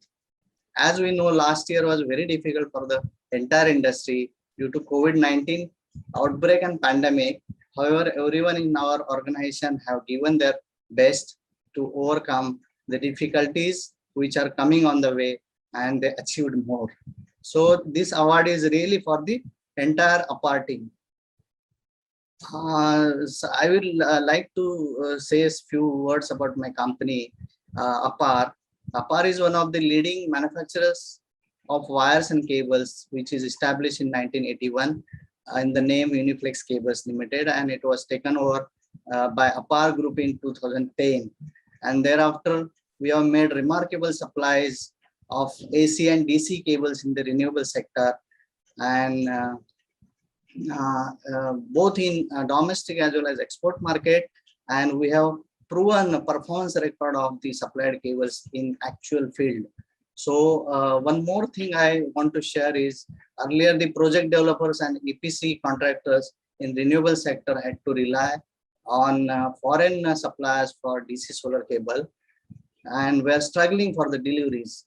As we know, last year was very difficult for the entire industry due to COVID-19 outbreak and pandemic. However, everyone in our organization have given their best to overcome the difficulties which are coming on the way, and they achieved more. So this award is really for the entire Apar team. So I will like to say a few words about my company, Apar. Apar is one of the leading manufacturers of wires and cables, which is established in 1981 in the name Uniflex Cables Limited, and it was taken over by Apar Group in 2010. And thereafter, we have made remarkable supplies of AC and DC cables in the renewable sector, and both in domestic as well as export market. And we have proven a performance record of the supplied cables in actual field. So one more thing I want to share is earlier the project developers and EPC contractors in renewable sector had to rely on foreign suppliers for DC solar cable, and were struggling for the deliveries.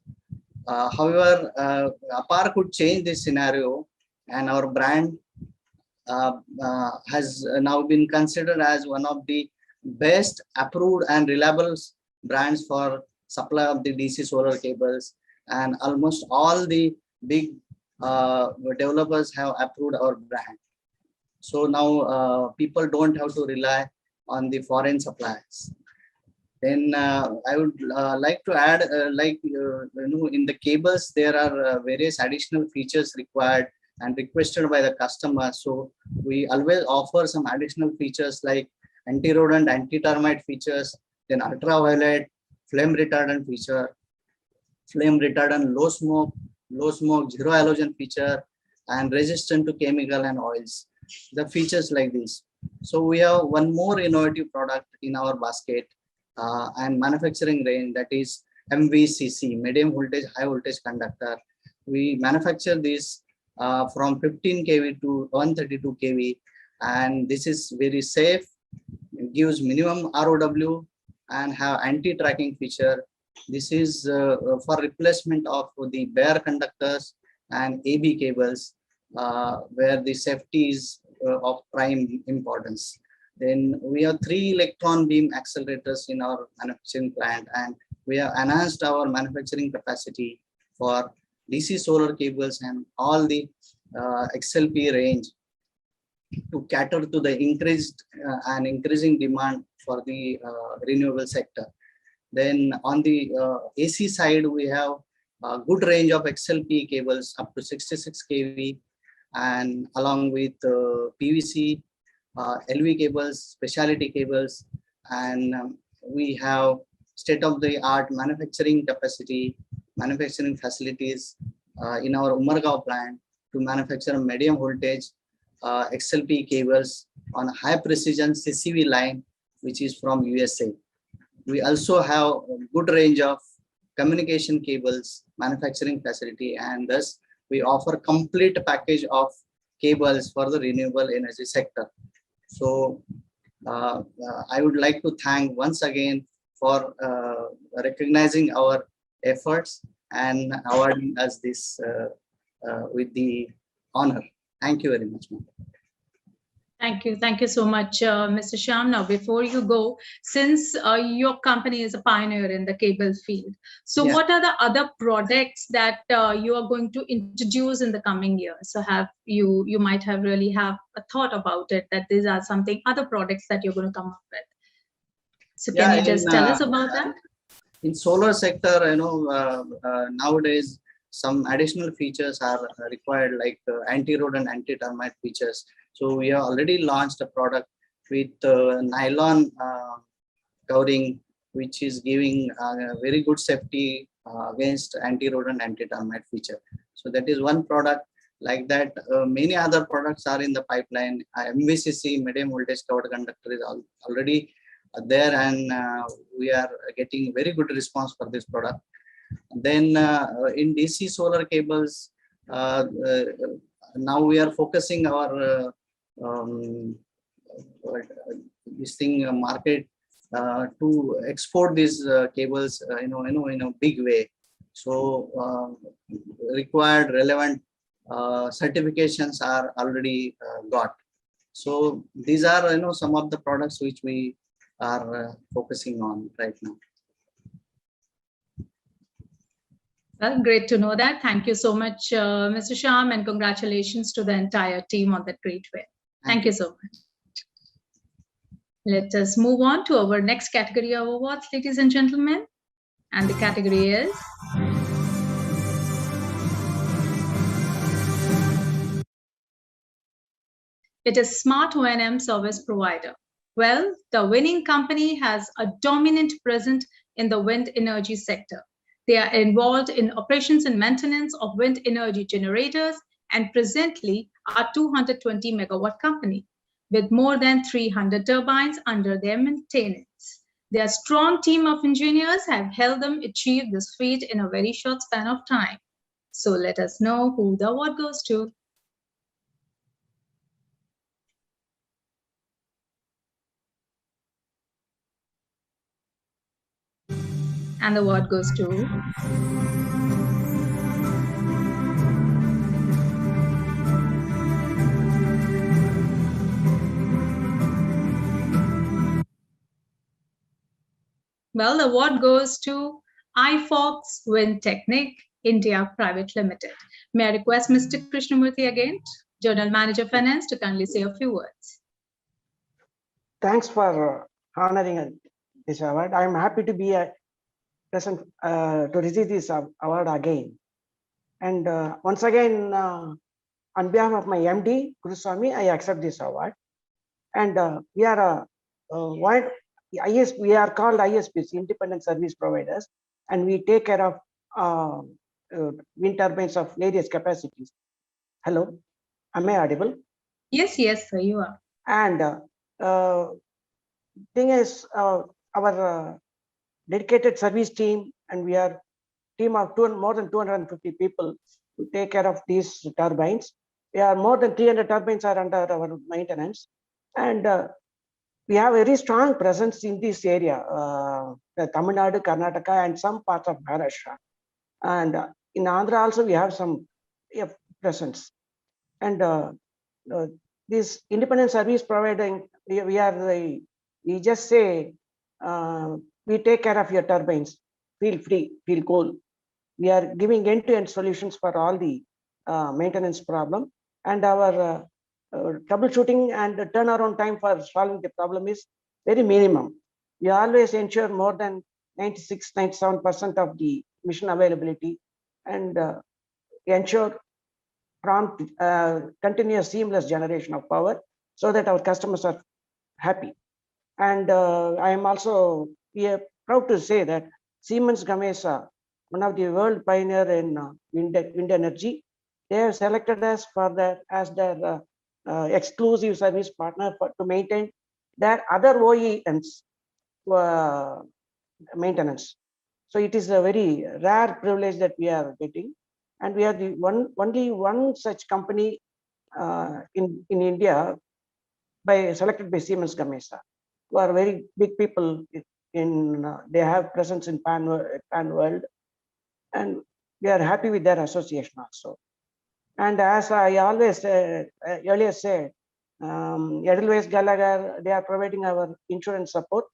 However, APAR could change this scenario, and our brand has now been considered as one of the best approved and reliable brands for supply of the DC solar cables, and almost all the big developers have approved our brand. So now people don't have to rely on the foreign suppliers. Then I would like to add, in the cables, there are various additional features required and requested by the customer. So we always offer some additional features like anti-rodent, anti-termite features, then ultraviolet, flame retardant feature, flame retardant, low smoke, zero halogen feature, and resistant to chemical and oils. The features like this. So we have one more innovative product in our basket and manufacturing range, that is MVCC, medium voltage high voltage conductor. We manufacture this from 15 kV to 132 kV, and this is very safe. It gives minimum ROW and have anti-tracking feature. This is for replacement of the bare conductors and AB cables, where the safety is of prime importance. Then we have 3 electron beam accelerators in our manufacturing plant, and we have enhanced our manufacturing capacity for DC solar cables and all the XLP range to cater to the increased and increasing demand for the renewable sector. Then on the AC side, we have a good range of XLP cables up to 66 kV, and along with PVC, LV cables, specialty cables, and we have state-of-the-art manufacturing capacity, manufacturing facilities in our Umargaon plant to manufacture medium voltage XLP cables on a high precision CCV line, which is from USA. We also have a good range of communication cables manufacturing facility, and thus we offer complete package of cables for the renewable energy sector. So I would like to thank once again for recognizing our efforts and awarding us this with the honor. Thank you very much, ma'am.
Thank you so much, Mr. Shyam. Now, before you go, since your company is a pioneer in the cable field, so
Yeah.
what are the other products that you are going to introduce in the coming years? So have you might have really have a thought about it, that these are something other products that you're going to come up with. So can you just tell us about that?
In solar sector, nowadays some additional features are required, like anti-rodent, anti-termite features. So we have already launched a product with nylon covering, which is giving very good safety against anti-rodent, anti-termite feature. So that is one product. Like that, many other products are in the pipeline. MVCC, medium voltage covered conductor, is already there, and we are getting very good response for this product. Then in DC solar cables, now we are focusing our market to export these cables in a big way. So required relevant certifications are already got. So these are some of the products which we are focusing on right now.
Well, great to know that. Thank you so much, Mr. Shyam, and congratulations to the entire team on that great win. Thank you so much. Let us move on to our next category of awards, ladies and gentlemen. And the category is it is Smart O&M Service Provider. Well, the winning company has a dominant presence in the wind energy sector. They are involved in operations and maintenance of wind energy generators and presently are 220 megawatt company with more than 300 turbines under their maintenance. Their strong team of engineers have helped them achieve this feat in a very short span of time. So let us know who the award goes to. And the award goes to Well, the award goes to iFox Wind Technique India Private Limited. May I request Mr. Krishnamurthy again, General Manager Finance, to kindly say a few words.
Thanks for honoring this award. I'm happy to be present to receive this award again. And once again, on behalf of my MD, Guruswamy, I accept this award. And we are we are called ISPs, Independent Service Providers, and we take care of wind turbines of various capacities. Hello, am I audible?
Yes, yes, sir, you are.
And thing is, our dedicated service team, and we are team of more than 250 people to take care of these turbines. We are more than 300 turbines are under our maintenance, and we have a very strong presence in this area, Tamil Nadu, Karnataka, and some parts of Maharashtra. And in Andhra also we have some presence. And this independent service providing, we just say, we take care of your turbines, feel free, feel cool. We are giving end-to-end solutions for all the maintenance problem, and our troubleshooting and the turnaround time for solving the problem is very minimum. We always ensure more than 96-97% of the mission availability, and ensure prompt, continuous, seamless generation of power, so that our customers are happy. And I am also proud to say that Siemens Gamesa, one of the world pioneer in wind energy, they have selected us as their exclusive service partner to maintain their other OEMs maintenance. So it is a very rare privilege that we are getting, and we are the only one such company in India selected by Siemens Gamesa, who are very big people they have presence in pan world, and we are happy with their association also. And as I always earlier said, Edelweiss, Gallagher, they are providing our insurance support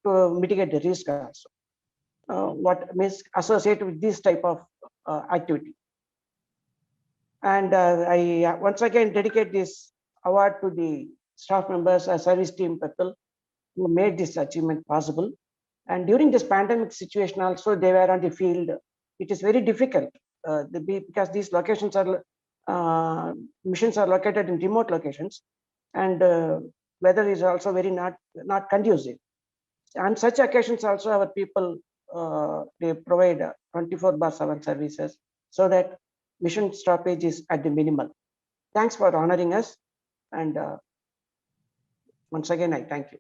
to mitigate the risk also. What means associated with this type of activity. And I once again dedicate this award to the staff members and service team people who made this achievement possible. And during this pandemic situation also, they were on the field. It is very difficult because these locations are missions are located in remote locations, and weather is also very not conducive. On such occasions also, our people they provide 24/7 services, so that mission stoppage is at the minimal. Thanks for honoring us, and once again I thank you.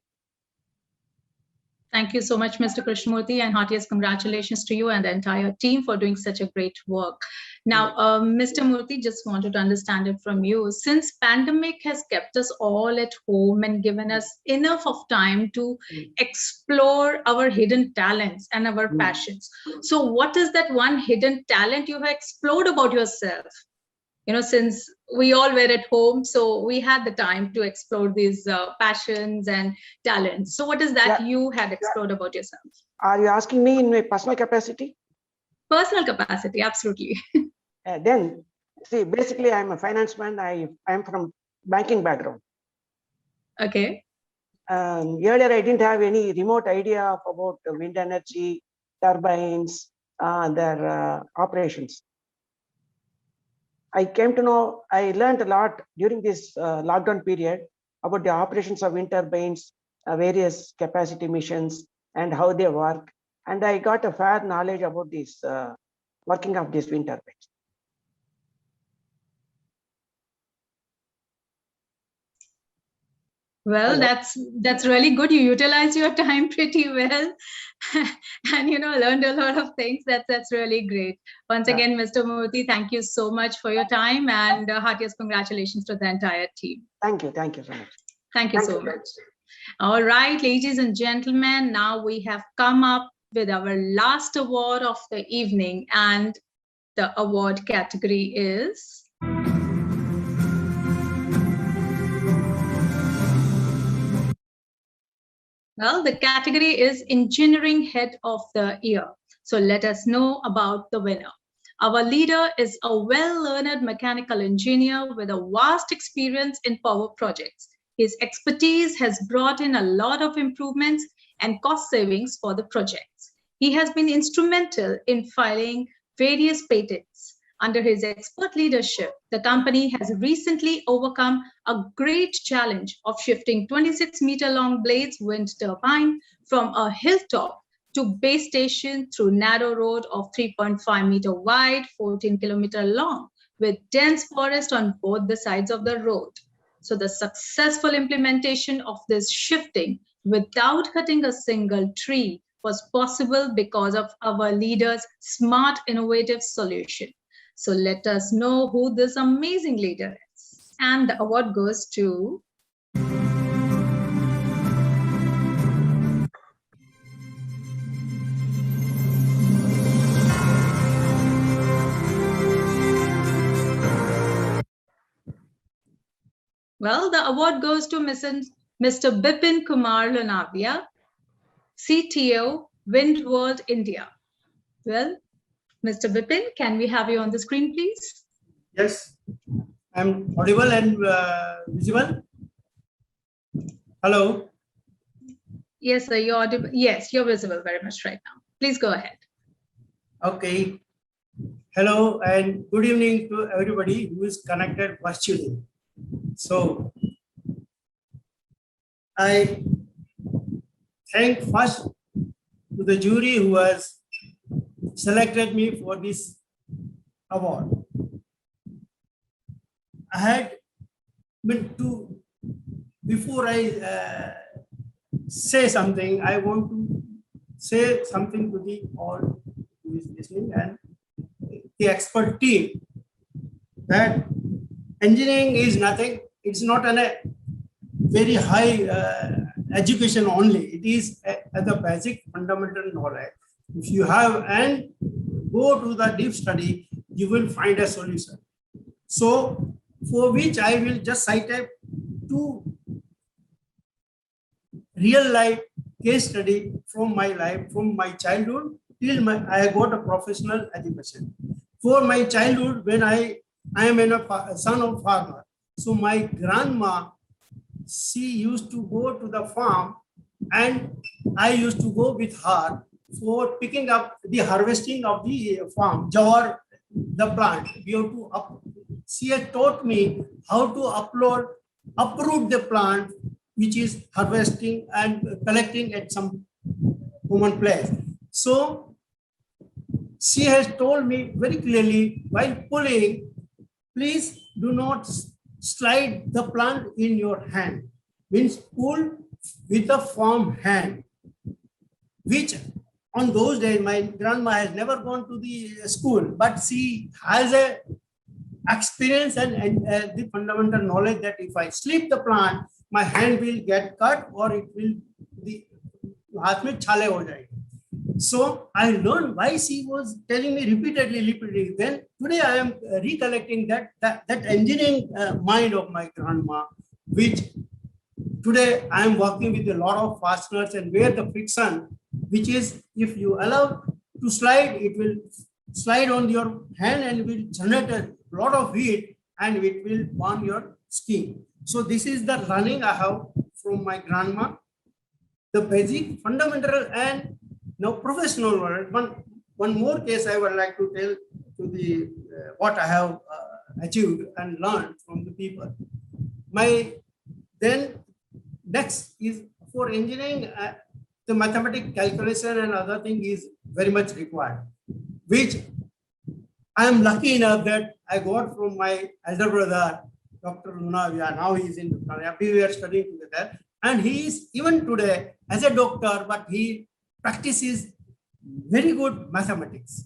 Thank you so much, Mr. Krishnamurthy, and heartiest congratulations to you and the entire team for doing such a great work. Now, Mr. Murthy, just wanted to understand it from you. Since pandemic has kept us all at home and given us enough of time to explore our hidden talents and our passions. So what is that one hidden talent you have explored about yourself? You know, since we all were at home, so we had the time to explore these passions and talents. So what is that you had explored about yourself?
Are you asking me in my personal capacity?
Personal capacity, absolutely.
Then, see, basically I'm a finance man. I'm from banking background.
Okay.
Earlier I didn't have any remote idea about wind energy, turbines, their operations. I came to know, I learned a lot during this lockdown period about the operations of wind turbines, various capacity missions, and how they work. And I got a fair knowledge about this working of these wind turbines.
Well, that's really good. You utilize your time pretty well, and learned a lot of things. That's really great. Once again, Mr. Murthy, thank you so much for your time, and heartiest congratulations to the entire team.
Thank you so much.
Thank you so much. All right, ladies and gentlemen, now we have come up with our last award of the evening, and the award category is Well, the category is Engineering Head of the Year. So let us know about the winner. Our leader is a well-learned mechanical engineer with a vast experience in power projects. His expertise has brought in a lot of improvements and cost savings for the projects. He has been instrumental in filing various patents. Under his expert leadership, the company has recently overcome a great challenge of shifting 26-meter-long blades wind turbine from a hilltop to base station through narrow road of 3.5 meter wide, 14-kilometer long, with dense forest on both the sides of the road. So the successful implementation of this shifting without cutting a single tree was possible because of our leader's smart, innovative solution. So let us know who this amazing leader is. And the award goes to well, the award goes to Mr. Bipin Kumar Lonavia, CTO, Wind World India. Well, Mr. Bipin, can we have you on the screen, please?
Yes, I'm audible and visible. Hello.
Yes, sir, you're audible. Yes, you're visible very much right now. Please go ahead.
Okay. Hello and good evening to everybody who is connected virtually. So I thank first to the jury who has selected me for this award. I had been to, before I say something, I want to say something to the all who is listening and the expert team that engineering is nothing, it's not a very high education only, it is the basic fundamental knowledge. If you have and go to the deep study, you will find a solution. So for which I will just cite two real life case study from my life, from my childhood till I got a professional education. For my childhood, when I am a son of farmer, so my grandma, she used to go to the farm and I used to go with her for picking up the harvesting of the farm, jawar, the plant. We have to she had taught me how to uproot the plant, which is harvesting and collecting at some common place. So she has told me very clearly, while pulling, please do not slide the plant in your hand. Means pull with a firm hand, which on those days, my grandma has never gone to the school, but she has a experience and the fundamental knowledge that if I slip the plant, my hand will get cut or it will the haath mein chale ho jayegi. So I learned why she was telling me repeatedly. Then today I am recollecting that engineering mind of my grandma, which today I am working with a lot of fasteners and where the friction, which is if you allow to slide, it will slide on your hand and will generate a lot of heat and it will burn your skin. So this is the learning I have from my grandma, the basic fundamental and now professional world. One more case I would like to tell to the what I have achieved and learned from the people. Then next is for engineering, the mathematical calculation and other thing is very much required, which I am lucky enough that I got from my elder brother, Dr. Lunavia. Now he is in Lunavia. We were studying together, and he is even today as a doctor, but he practices very good mathematics.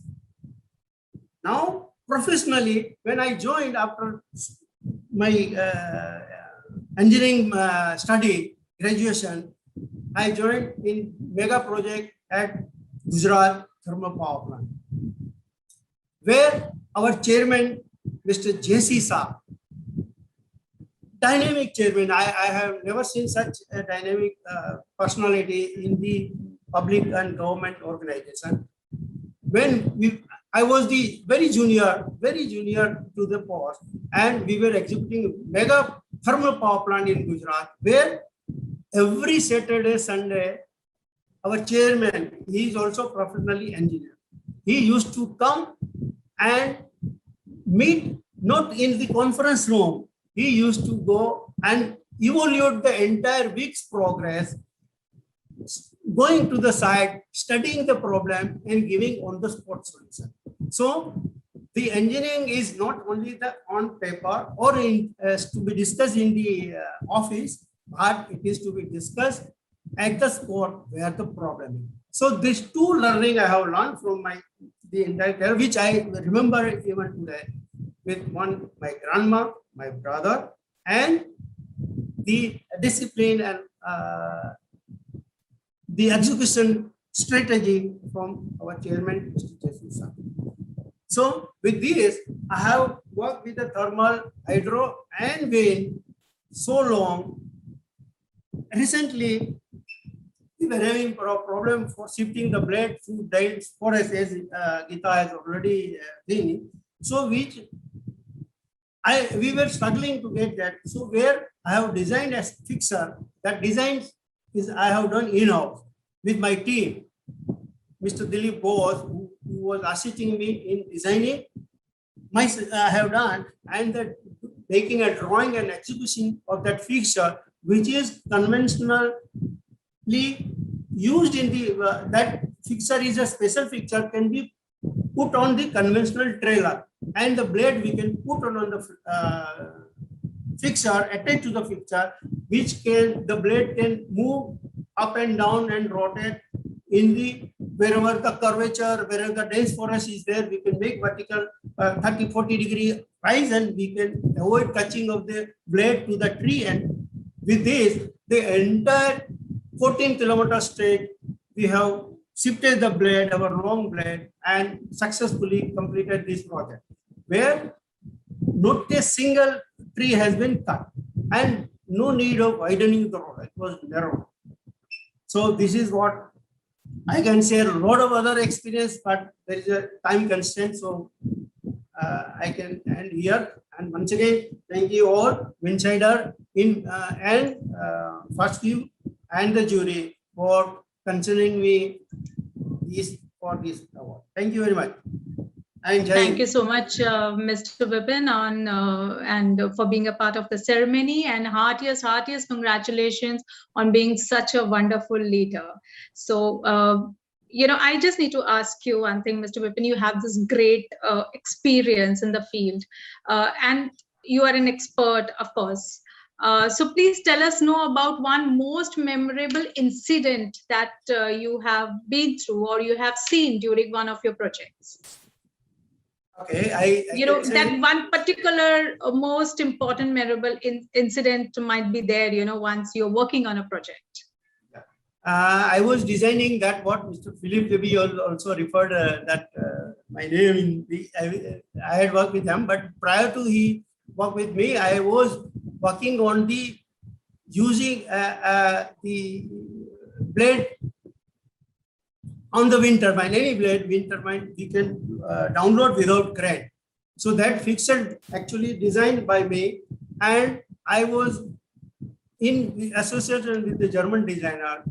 Now, professionally, when I joined after my engineering study, graduation, I joined in mega project at Gujarat Thermal Power Plant, where our chairman, Mr. J.C. Saab, dynamic chairman. I have never seen such a dynamic personality in the public and government organization. I was the very junior to the post, and we were executing mega thermal power plant in Gujarat, where every Saturday, Sunday, our chairman, he is also professionally engineer. He used to come and meet not in the conference room. He used to go and evaluate the entire week's progress, going to the site, studying the problem and giving on the spot solution. So the engineering is not only the on paper or to be discussed in the office, but it is to be discussed at the spot where the problem is. So these two learning I have learned from the entire career, which I remember even today, with one, my grandma, my brother, and the discipline and the execution strategy from our chairman, Mr. Jessusa. So with this, I have worked with the thermal, hydro, and wind so long. Recently, we were having a problem for shifting the blade through dense forest, as Gita has already seen. So we were struggling to get that. So where I have designed a fixer, that design is I have done in-house with my team, Mr. Dilip Bose, who was assisting me in designing. I have done, and that making a drawing and execution of that fixture, which is conventionally used in the that fixture is a special fixture, can be put on the conventional trailer, and the blade we can put on the fixture, attached to the fixture, which can the blade can move up and down and rotate in the wherever the curvature, wherever the dense forest is there, we can make vertical 30-40 degree rise, and we can avoid touching of the blade to the tree. And with this, the entire 14-kilometer stretch, we have shifted the blade, our long blade, and successfully completed this project, where not a single tree has been cut and no need of widening the road. It was narrow. So this is what I can share. A lot of other experience, but there is a time constraint, so I can end here. And once again, thank you all, Windinsider and first you and the jury for considering me for this award. Thank you very much. And
thank you so much, Mr. Vipin, and for being a part of the ceremony, and heartiest congratulations on being such a wonderful leader. So, I just need to ask you one thing, Mr. Vipin. You have this great experience in the field, and you are an expert, of course. So please tell us about one most memorable incident that you have been through or you have seen during one of your projects.
Okay,
that one particular most important memorable incident might be there, once you're working on a project.
I was designing that what Mr. Philip Debbie also referred that my name I had worked with him, but prior to he worked with me, I was working on the using the blade on the wind turbine. Any blade wind turbine we can download without crane. So that fixture actually designed by me, and I was in association with the German designer.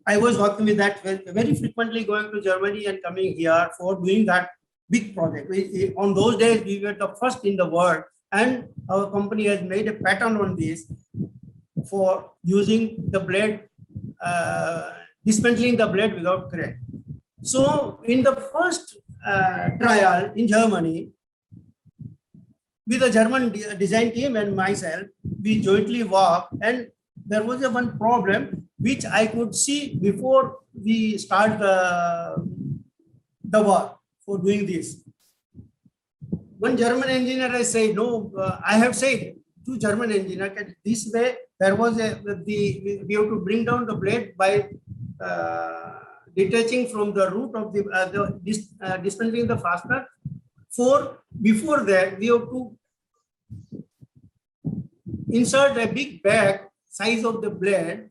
I was working with that very frequently, going to Germany and coming here for doing that big project. On those days, we were the first in the world, and our company has made a pattern on this for using the blade, dismantling the blade without crane. So in the first trial in Germany, with the German design team and myself, we jointly worked, and there was one problem which I could see before we start the work for doing this. One German engineer has said, no, I have said to German engineer, this way there was we have to bring down the blade by detaching from the root of the dismantling the fastener. Before that, we have to insert a big bag size of the blade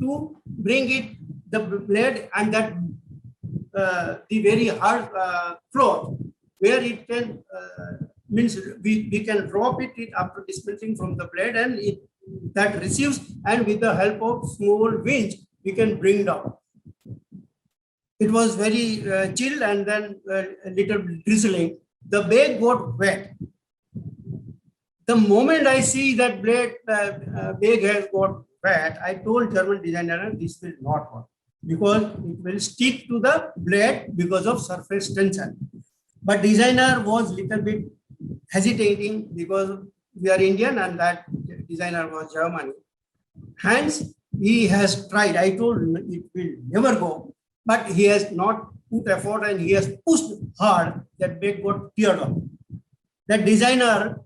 to bring it the blade and that the very hard floor where it can means we can drop it after dispensing from the blade and it that receives, and with the help of small winch we can bring down. It was very chill and then a little drizzling. The bag got wet. The moment I see that blade bag has got wet, I told German designer this will not work because it will stick to the blade because of surface tension. But designer was little bit hesitating because we are Indian and that designer was German. Hence, he has tried. I told him it will never go, but he has not put effort and he has pushed hard. That bag got teared off. That designer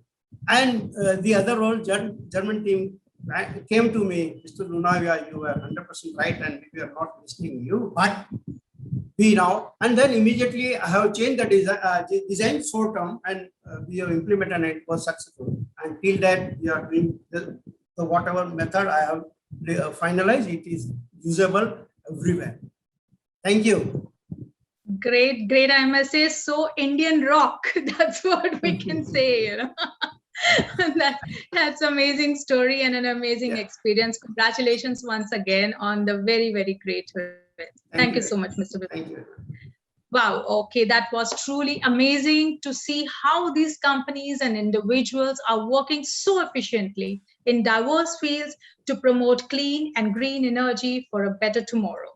and the other whole German team came to me, Mr. Lunavia, you are 100% right and we are not listening to you, but we now, and then immediately I have changed the design short term and we have implemented and it was successful. Until that, we are doing the whatever method I have finalized, it is usable everywhere. Thank you.
Great, great. I must say, so Indian rock. That's what we can say, you know. That's amazing story and an amazing experience. Congratulations once again on the very, very great event. Thank you so much, Mr. Vipin.
Thank you.
Wow, okay, that was truly amazing to see how these companies and individuals are working so efficiently in diverse fields to promote clean and green energy for a better tomorrow.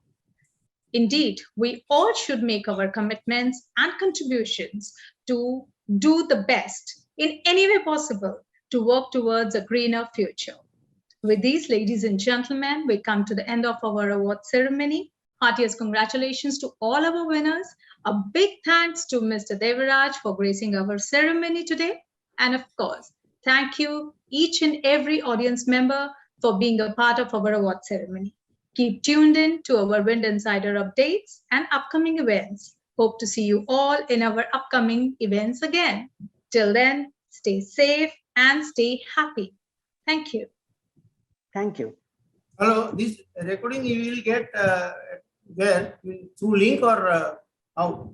Indeed, we all should make our commitments and contributions to do the best in any way possible to work towards a greener future. With these, ladies and gentlemen, we come to the end of our award ceremony. Heartiest congratulations to all our winners. A big thanks to Mr. Devaraj for gracing our ceremony today. And of course, thank you each and every audience member for being a part of our award ceremony. Keep tuned in to our Windinsider updates and upcoming events. Hope to see you all in our upcoming events again. Till then, stay safe and stay happy. Thank you.
Thank you.
Hello, this recording you will get where? Through link or how?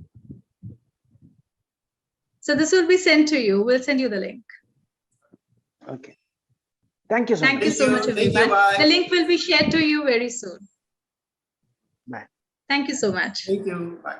So this will be sent to you. We'll send you the link.
Okay. Thank you so
Thank
much.
you so much, everyone. The link will be shared to you very soon.
Bye.
Thank you so much.
Thank you. Bye.